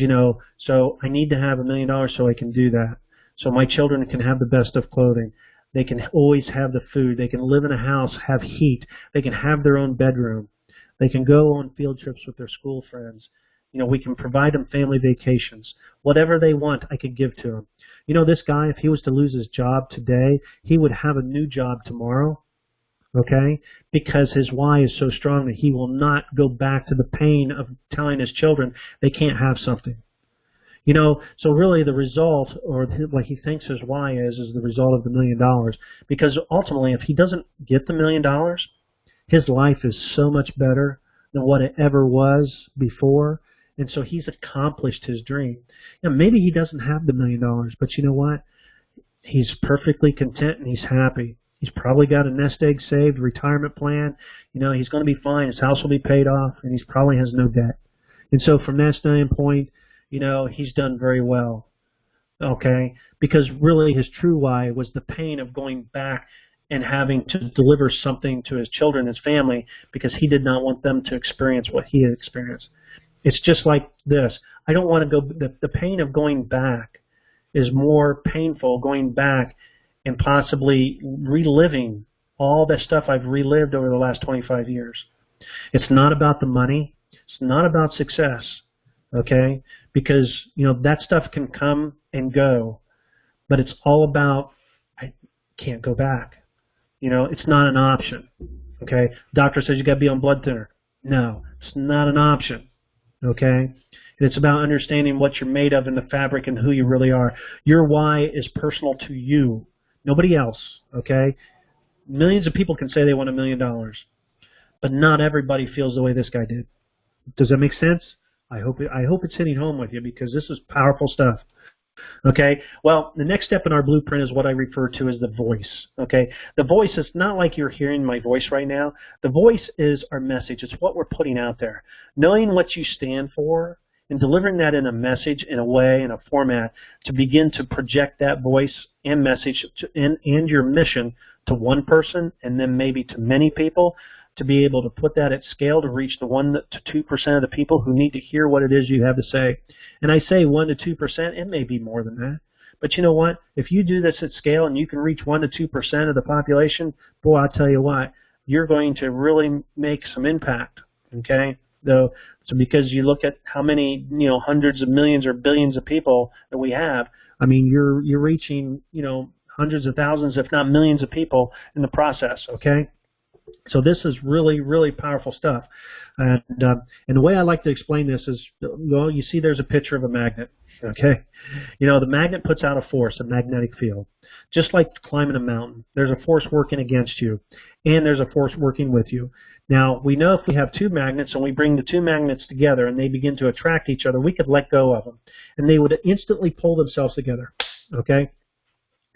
so I need to have $1 million so I can do that. So my children can have the best of clothing. They can always have the food. They can live in a house, have heat. They can have their own bedroom. They can go on field trips with their school friends. We can provide them family vacations. Whatever they want, I could give to them. This guy, if he was to lose his job today, he would have a new job tomorrow, okay? Because his why is so strong that he will not go back to the pain of telling his children they can't have something. So really the result, or what he thinks his why is the result of the $1 million. Because ultimately, if he doesn't get the $1 million, his life is so much better than what it ever was before. And so he's accomplished his dream. Maybe he doesn't have the $1 million, but you know what? He's perfectly content and he's happy. He's probably got a nest egg saved, retirement plan. He's going to be fine. His house will be paid off, and he probably has no debt. And so from that standpoint, he's done very well, okay? Because really his true why was the pain of going back and having to deliver something to his children, his family, because he did not want them to experience what he had experienced. It's just like this. I don't want to go, the pain of going back is more painful, going back and possibly reliving all the stuff I've relived over the last 25 years. It's not about the money. It's not about success, okay? Because, that stuff can come and go, but it's all about, I can't go back. It's not an option, okay? Doctor says you got to be on blood thinner. No, it's not an option, okay? And it's about understanding what you're made of in the fabric and who you really are. Your why is personal to you, nobody else, okay? Millions of people can say they want $1 million, but not everybody feels the way this guy did. Does that make sense? I hope it's hitting home with you, because this is powerful stuff. Okay, well, the next step in our blueprint is what I refer to as the voice. Okay, the voice is not like you're hearing my voice right now. The voice is our message. It's what we're putting out there. Knowing what you stand for and delivering that in a message, in a way, in a format, to begin to project that voice and message and your mission to one person and then maybe to many people, to be able to put that at scale to reach the 1 to 2% of the people who need to hear what it is you have to say. And I say 1 to 2%, it may be more than that. But you know what? If you do this at scale and you can reach 1 to 2% of the population, boy, I'll tell you what, you're going to really make some impact, okay? So because you look at how many, hundreds of millions or billions of people that we have, I mean, you're reaching, hundreds of thousands, if not millions of people in the process, okay? So this is really, really powerful stuff. And the way I like to explain this is, well, you see there's a picture of a magnet, okay? The magnet puts out a force, a magnetic field. Just like climbing a mountain, there's a force working against you, and there's a force working with you. Now, we know if we have 2 magnets and we bring the 2 magnets together and they begin to attract each other, we could let go of them, and they would instantly pull themselves together, okay?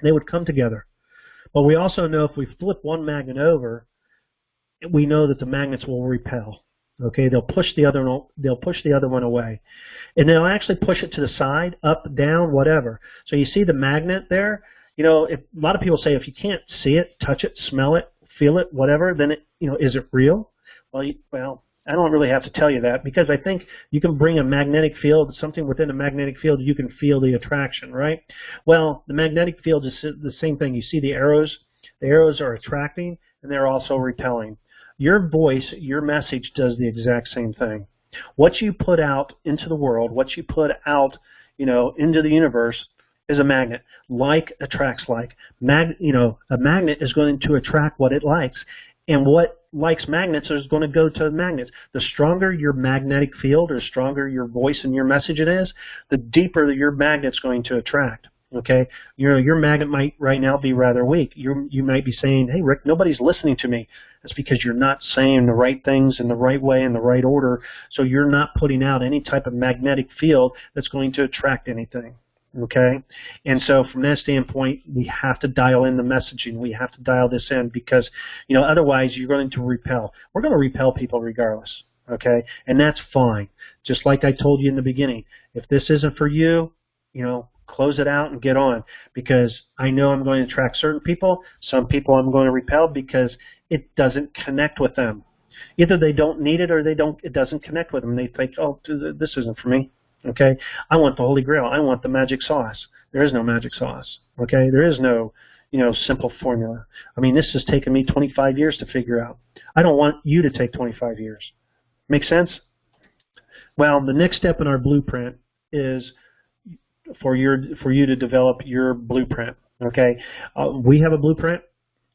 They would come together. But we also know if we flip one magnet over, we know that the magnets will repel. Okay, they'll push the other one away, and they'll actually push it to the side, up, down, whatever. So you see the magnet there. A lot of people say if you can't see it, touch it, smell it, feel it, whatever, then it, is it real? Well, I don't really have to tell you that, because I think you can bring a magnetic field, something within a magnetic field, you can feel the attraction, right? Well, the magnetic field is the same thing. You see the arrows. The arrows are attracting, and they're also repelling. Your voice, your message does the exact same thing. What you put out into the world, what you put out, into the universe is a magnet. Like attracts like. A magnet is going to attract what it likes. And what likes magnets is going to go to magnets. The stronger your magnetic field or stronger your voice and your message it is, the deeper your magnet's going to attract. Okay, your magnet might right now be rather weak. You might be saying, hey, Rick, nobody's listening to me. That's because you're not saying the right things in the right way, in the right order, so you're not putting out any type of magnetic field that's going to attract anything. Okay, and so from that standpoint, we have to dial in the messaging. We have to dial this in because, otherwise you're going to repel. We're going to repel people regardless. Okay, and that's fine. Just like I told you in the beginning, if this isn't for you, close it out and get on, because I know I'm going to attract certain people. Some people I'm going to repel because it doesn't connect with them. Either they don't need it or it doesn't connect with them. They think, oh, this isn't for me. Okay, I want the Holy Grail. I want the magic sauce. There is no magic sauce. Okay, there is no, simple formula. I mean, this has taken me 25 years to figure out. I don't want you to take 25 years. Make sense? Well, the next step in our blueprint is for you to develop your blueprint. Okay, we have a blueprint,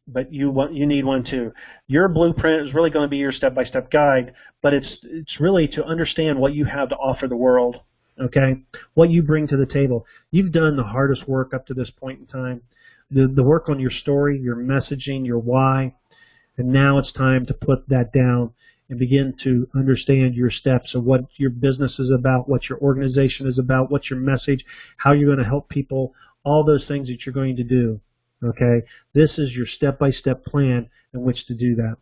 but you need one too. Your blueprint is really going to be your step-by-step guide, but it's really to understand what you have to offer the world. Okay, what you bring to the table. You've done the hardest work up to this point in time, the work on your story, your messaging, your why, and now it's time to put that down and begin to understand your steps of what your business is about, what your organization is about, what's your message, how you're going to help people, all those things that you're going to do. Okay, this is your step-by-step plan in which to do that.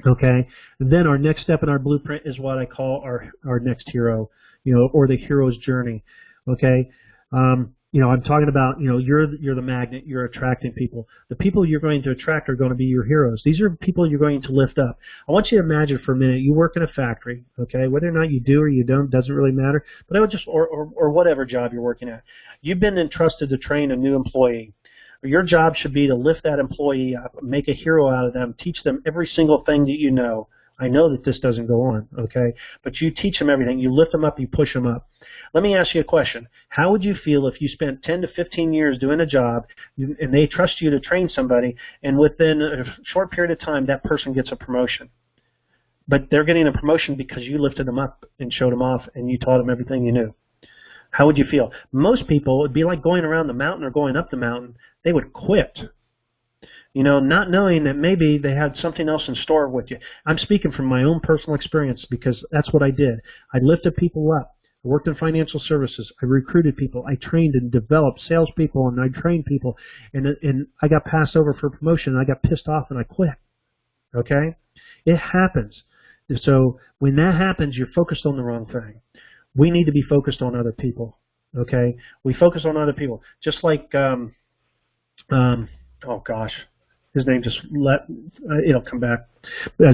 Okay, and then our next step in our blueprint is what I call our next hero, or the hero's journey. Okay, I'm talking about, you're the magnet, you're attracting people. The people you're going to attract are going to be your heroes. These are people you're going to lift up. I want you to imagine for a minute, you work in a factory, okay? Whether or not you do or you don't doesn't really matter, but I would just, or whatever job you're working at. You've been entrusted to train a new employee. Your job should be to lift that employee up, make a hero out of them, teach them every single thing that you know. I know that this doesn't go on, okay? But you teach them everything. You lift them up, you push them up. Let me ask you a question. How would you feel if you spent 10 to 15 years doing a job and they trust you to train somebody, and within a short period of time that person gets a promotion? But they're getting a promotion because you lifted them up and showed them off and you taught them everything you knew. How would you feel? Most people, it would be like going around the mountain or going up the mountain. They would quit. Not knowing that maybe they had something else in store with you. I'm speaking from my own personal experience because that's what I did. I lifted people up. I worked in financial services. I recruited people. I trained and developed salespeople, and I trained people. And I got passed over for promotion, and I got pissed off, and I quit. Okay? It happens. So when that happens, you're focused on the wrong thing. We need to be focused on other people. Okay? We focus on other people. Just like, oh gosh. His name just it'll come back.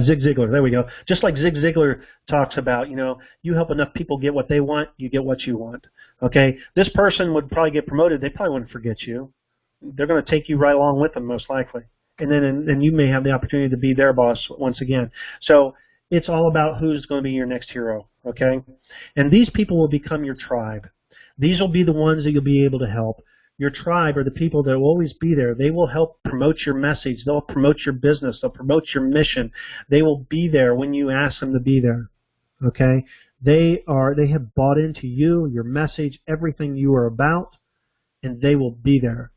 Zig Ziglar, there we go. Just like Zig Ziglar talks about, you help enough people get what they want, you get what you want. Okay? This person would probably get promoted. They probably wouldn't forget you. They're going to take you right along with them, most likely. And then you may have the opportunity to be their boss once again. So it's all about who's going to be your next hero. Okay? And these people will become your tribe. These will be the ones that you'll be able to help. Your tribe are the people that will always be there. They will help promote your message. They'll promote your business. They'll promote your mission. They will be there when you ask them to be there. Okay? They have bought into you, your message, everything you are about, and they will be there.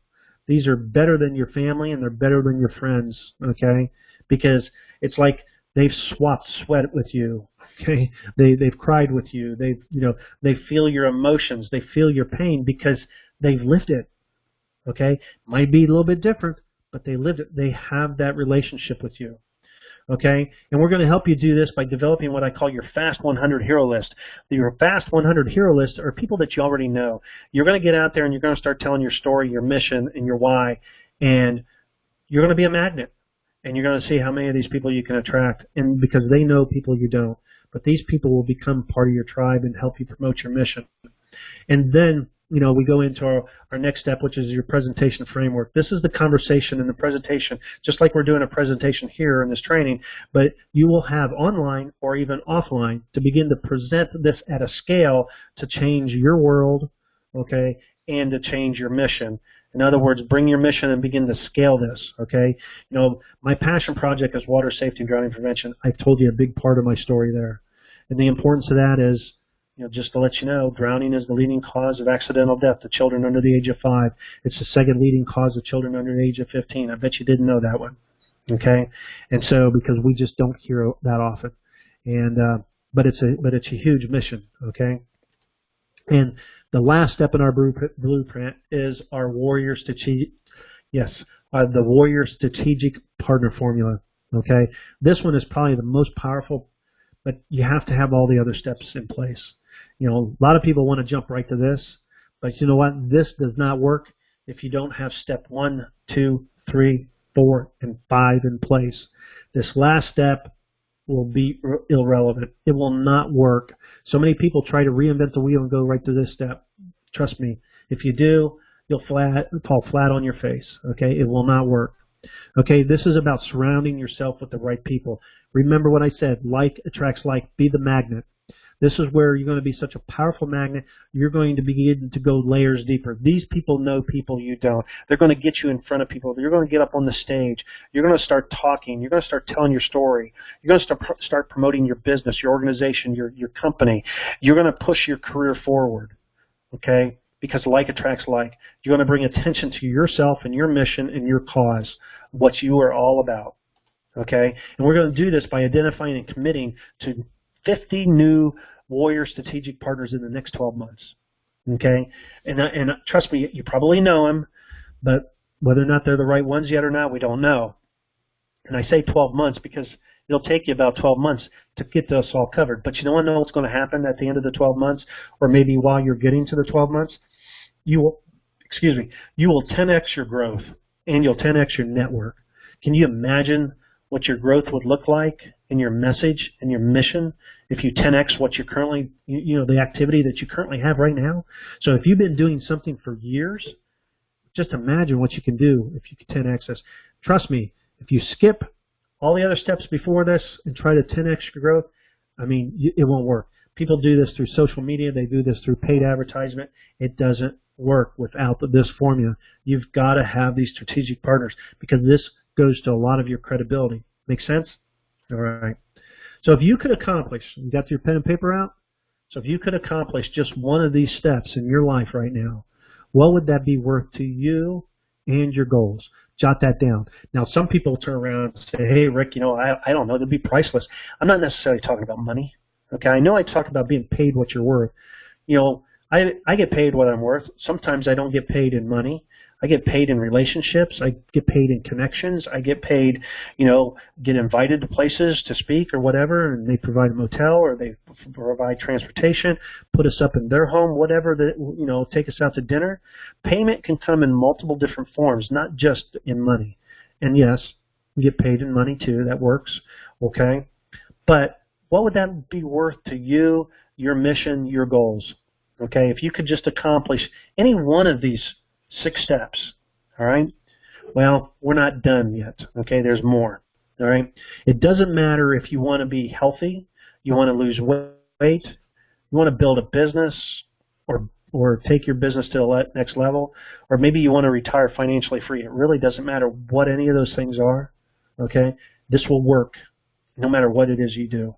These are better than your family, and they're better than your friends. Okay? Because it's like they've swapped sweat with you. Okay? They've cried with you. They feel your emotions. They feel your pain because they've lived it. Okay? Might be a little bit different, but they lived it. They have that relationship with you. Okay? And we're going to help you do this by developing what I call your Fast 100 Hero List. Your Fast 100 Hero List are people that you already know. You're going to get out there and you're going to start telling your story, your mission, and your why, and you're going to be a magnet. And you're going to see how many of these people you can attract, and because they know people you don't. But these people will become part of your tribe and help you promote your mission. And then we go into our next step, which is your presentation framework. This is the conversation and the presentation, just like we're doing a presentation here in this training, but you will have online or even offline to begin to present this at a scale to change your world, okay, and to change your mission. In other words, bring your mission and begin to scale this, okay? You know, my passion project is water safety and drowning prevention. I've told you a big part of my story there. And the importance of that is, you know, just to let you know, drowning is the leading cause of accidental death to children under the age of 5. It's the second leading cause of children under the age of 15. I bet you didn't know that one, okay? And so, because we just don't hear that often. And, but it's a huge mission, okay? And the last step in our blueprint is our warrior strategic, the warrior strategic partner formula. Okay, this one is probably the most powerful, but you have to have all the other steps in place. You know, a lot of people want to jump right to this, but you know what? This does not work if you don't have step 1, 2, 3, 4, and 5 in place. This last step will be irrelevant. It will not work. So many people try to reinvent the wheel and go right to this step. Trust me, if you do, you'll fall flat on your face. Okay, it will not work. Okay, this is about surrounding yourself with the right people. Remember what I said, like attracts like, be the magnet. This is where you're going to be such a powerful magnet, you're going to begin to go layers deeper. These people know people you don't. They're going to get you in front of people. You're going to get up on the stage. You're going to start talking. You're going to start telling your story. You're going to start promoting your business, your organization, your company. You're going to push your career forward, okay? Because like attracts like. You're going to bring attention to yourself and your mission and your cause, what you are all about, okay? And we're going to do this by identifying and committing to 50 new warrior strategic partners in the next 12 months, okay? And trust me, you probably know them, but whether or not they're the right ones yet or not, we don't know. And I say 12 months because it'll take you about 12 months to get this all covered. But you don't know what's going to happen at the end of the 12 months, or maybe while you're getting to the 12 months. You will 10x your growth, and you'll 10x your network. Can you imagine what your growth would look like in your message and your mission if you 10x what you're currently, the activity that you currently have right now? So if you've been doing something for years, just imagine what you can do if you can 10x this. Trust me, if you skip all the other steps before this and try to 10x your growth, I mean, it won't work. People do this through social media. They do this through paid advertisement. It doesn't work without this formula. You've got to have these strategic partners because this goes to a lot of your credibility. Make sense? All right. So if you could accomplish, you got your pen and paper out? So if you could accomplish just one of these steps in your life right now, what would that be worth to you and your goals? Jot that down. Now, some people turn around and say, hey, Rick, I don't know, it'd be priceless. I'm not necessarily talking about money. Okay, I know I talk about being paid what you're worth. I get paid what I'm worth. Sometimes I don't get paid in money. I get paid in relationships. I get paid in connections. I get paid, get invited to places to speak or whatever, and they provide a motel or they provide transportation, put us up in their home, whatever, take us out to dinner. Payment can come in multiple different forms, not just in money. And yes, you get paid in money too. That works, okay? But what would that be worth to you, your mission, your goals? Okay, if you could just accomplish any one of these 6 steps, all right? Well, we're not done yet, okay? There's more, all right? It doesn't matter if you want to be healthy, you want to lose weight, you want to build a business or take your business to the next level, or maybe you want to retire financially free. It really doesn't matter what any of those things are, okay? This will work no matter what it is you do.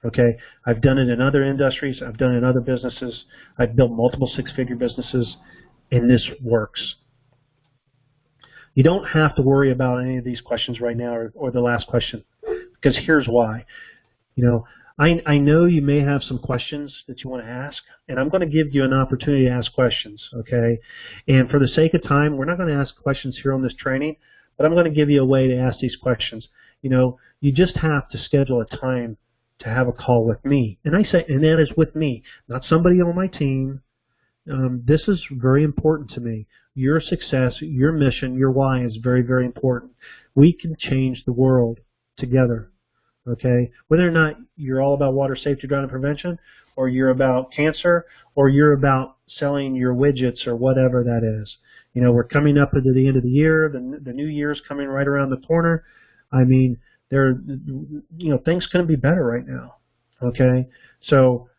Okay, I've done it in other industries. I've done it in other businesses. I've built multiple 6-figure businesses, and this works. You don't have to worry about any of these questions right now or the last question, because here's why. I know you may have some questions that you want to ask, and I'm going to give you an opportunity to ask questions, okay? And for the sake of time, we're not going to ask questions here on this training, but I'm going to give you a way to ask these questions. You just have to schedule a time to have a call with me. And that is with me, not somebody on my team. This is very important to me. Your success, your mission, your why is very, very important. We can change the world together, okay? Whether or not you're all about water safety, drowning prevention, or you're about cancer, or you're about selling your widgets or whatever that is. We're coming up into the end of the year. The new year's coming right around the corner. I mean, things couldn't be better right now, okay? So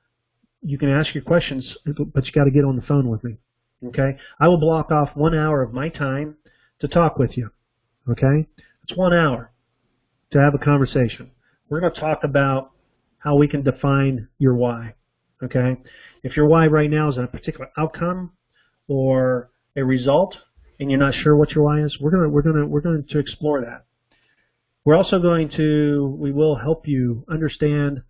you can ask your questions, but you got to get on the phone with me, Okay? I will block off 1 hour of my time to talk with you. Okay? It's 1 hour to have a conversation. We're going to talk about how we can define your why. Okay? If your why right now is a particular outcome or a result, and you're not sure what your why is, we're going to explore that. We're also we will help you understand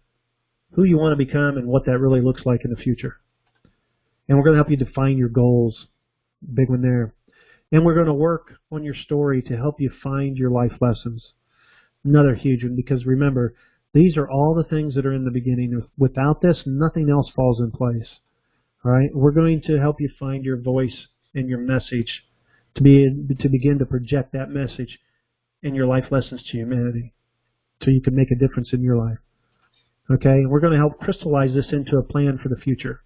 who you want to become and what that really looks like in the future. And we're going to help you define your goals. Big one there. And we're going to work on your story to help you find your life lessons. Another huge one, because remember, these are all the things that are in the beginning. Without this, nothing else falls in place. All right? We're going to help you find your voice and your message to begin to project that message and your life lessons to humanity so you can make a difference in your life. Okay? And we're going to help crystallize this into a plan for the future.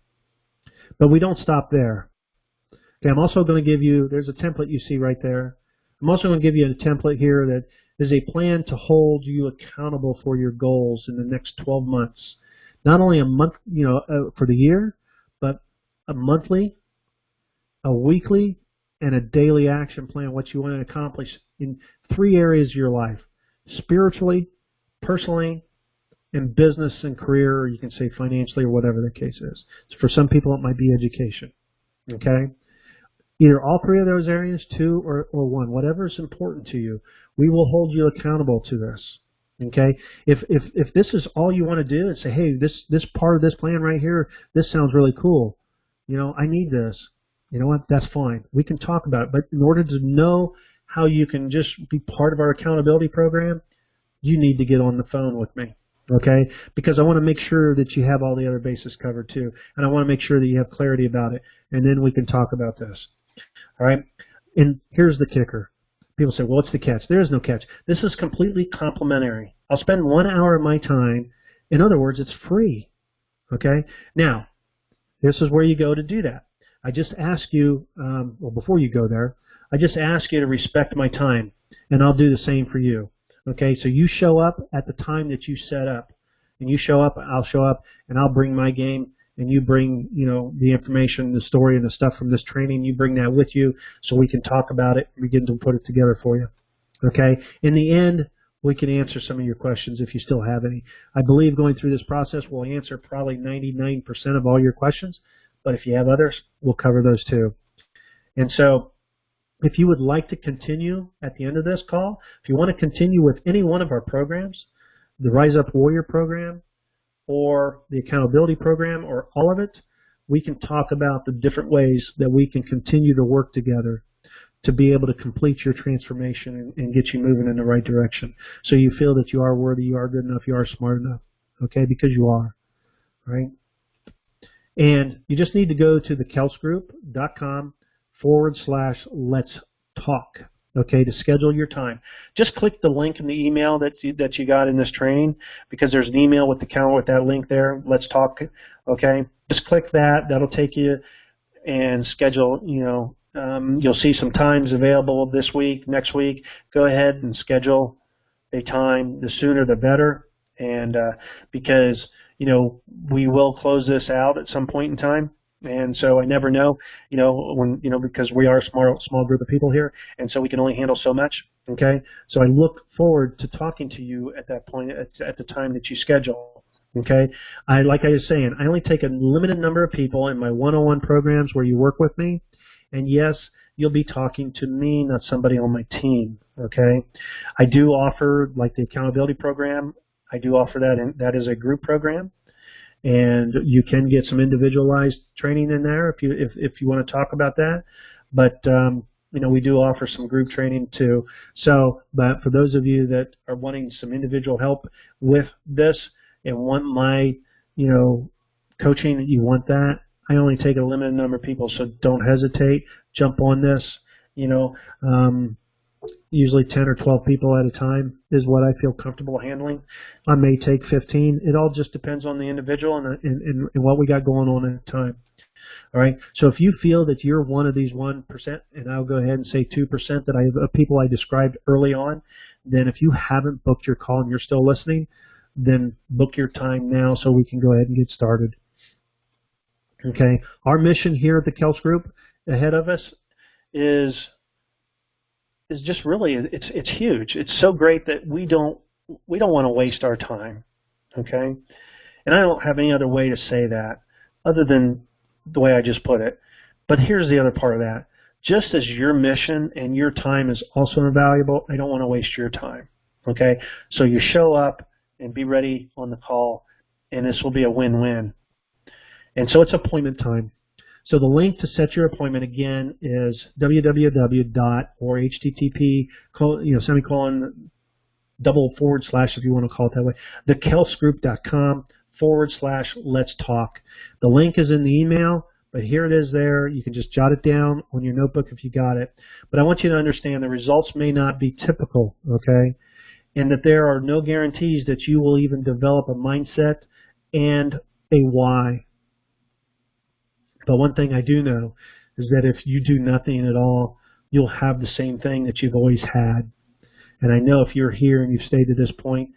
But we don't stop there. Okay, I'm also going to give you, there's a template you see right there. I'm also going to give you a template here that is a plan to hold you accountable for your goals in the next 12 months. Not only a month, for the year, but a monthly, a weekly, and a daily action plan, what you want to accomplish in 3 areas of your life: spiritually, personally, and business and career, or you can say financially, or whatever the case is. So for some people, it might be education. Okay? Either all 3 of those areas, 2 or 1, whatever is important to you, we will hold you accountable to this. Okay? If this is all you want to do and say, hey, this part of this plan right here, this sounds really cool. I need this. You know what? That's fine. We can talk about it. But in order to know how you can just be part of our accountability program, you need to get on the phone with me. Okay? Because I want to make sure that you have all the other bases covered too. And I want to make sure that you have clarity about it. And then we can talk about this. All right? And here's the kicker. People say, well, what's the catch? There is no catch. This is completely complimentary. I'll spend 1 hour of my time. In other words, it's free. Okay? Now, this is where you go to do that. I just ask you, before you go there, I just ask you to respect my time, and I'll do the same for you. Okay? So you show up at the time that you set up, and you show up, I'll show up, and I'll bring my game, and you bring, the information, the story, and the stuff from this training. You bring that with you so we can talk about it and begin to put it together for you. Okay? In the end, we can answer some of your questions if you still have any. I believe going through this process, we'll answer probably 99% of all your questions, but if you have others, we'll cover those too. And so, if you would like to continue at the end of this call, if you want to continue with any one of our programs, the Rise Up Warrior program, or the accountability program, or all of it, we can talk about the different ways that we can continue to work together to be able to complete your transformation and get you moving in the right direction. So you feel that you are worthy, you are good enough, you are smart enough, okay, because you are, right? And you just need to go to the kelsegroup.com/let's talk. Okay, to schedule your time. Just click the link in the email that you got in this training, because there's an email with the calendar with that link there. Let's talk. Okay, just click that. That'll take you and schedule. You'll see some times available this week, next week. Go ahead and schedule a time. The sooner the better, and because we will close this out at some point in time. And so I never know, because we are a small group of people here, and so we can only handle so much, okay? So I look forward to talking to you at that point, at the time that you schedule, okay? Like I was saying, I only take a limited number of people in my one-on-one programs where you work with me, and yes, you'll be talking to me, not somebody on my team, okay? I do offer, like the accountability program, I do offer that, and that is a group program. And you can get some individualized training in there if you want to talk about that. But we do offer some group training too. So, but for those of you that are wanting some individual help with this and want my coaching, you want that, I only take a limited number of people. So don't hesitate. Jump on this. Usually 10 or 12 people at a time is what I feel comfortable handling. I may take 15. It all just depends on the individual and what we got going on at the time. All right. So if you feel that you're one of these 1%, and I'll go ahead and say 2% of people I described early on, then if you haven't booked your call and you're still listening, then book your time now so we can go ahead and get started. Okay, our mission here at the Kelse Group ahead of us is just really it's huge. It's so great that we don't want to waste our time. Okay, and I don't have any other way to say that other than the way I just put it. But here's the other part of that. Just as your mission and your time is also invaluable, I don't want to waste your time. Okay, so you show up and be ready on the call, and this will be a win-win. And so it's appointment time. So the link to set your appointment again is www. or http semicolon // if you want to call it that way, thekelsegroup.com/let's talk. The link is in the email, but here it is there. You can just jot it down on your notebook if you got it. But I want you to understand the results may not be typical, okay? And that there are no guarantees that you will even develop a mindset and a why. But one thing I do know is that if you do nothing at all, you'll have the same thing that you've always had. And I know if you're here and you've stayed to this point,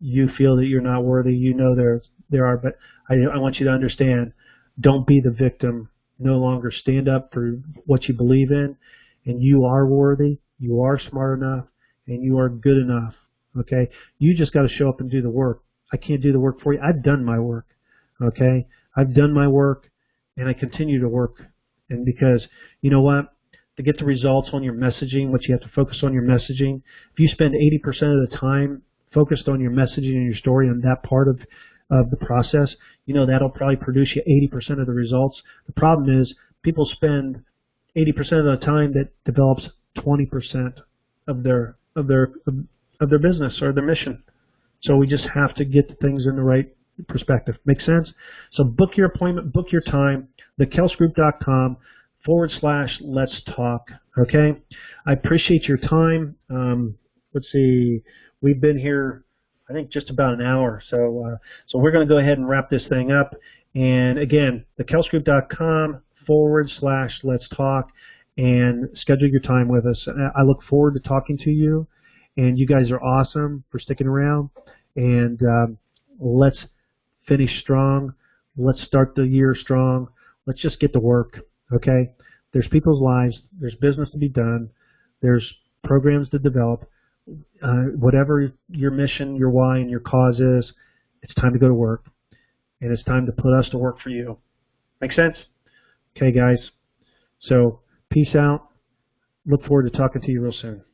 you feel that you're not worthy. You know there are, but I want you to understand, don't be the victim. No longer stand up for what you believe in, and you are worthy, you are smart enough, and you are good enough. Okay? You just got to show up and do the work. I can't do the work for you. I've done my work. Okay? I've done my work. And I continue to work. And because, you know what? To get the results on your messaging, what you have to focus on your messaging, if you spend 80% of the time focused on your messaging and your story and that part of the process, you know that'll probably produce you 80% of the results. The problem is people spend 80% of the time that develops 20% of their business or their mission. So we just have to get the things in the right perspective. Make sense? So book your appointment, book your time, thekelsegroup.com /let's talk. Okay? I appreciate your time. Let's see, we've been here I think just about an hour. So we're going to go ahead and wrap this thing up. And again, thekelsegroup.com /let's talk and schedule your time with us. I look forward to talking to you, and you guys are awesome for sticking around. And let's finish strong. Let's start the year strong. Let's just get to work, okay? There's people's lives. There's business to be done. There's programs to develop. Whatever your mission, your why, and your cause is, it's time to go to work. And it's time to put us to work for you. Make sense? Okay, guys. So peace out. Look forward to talking to you real soon.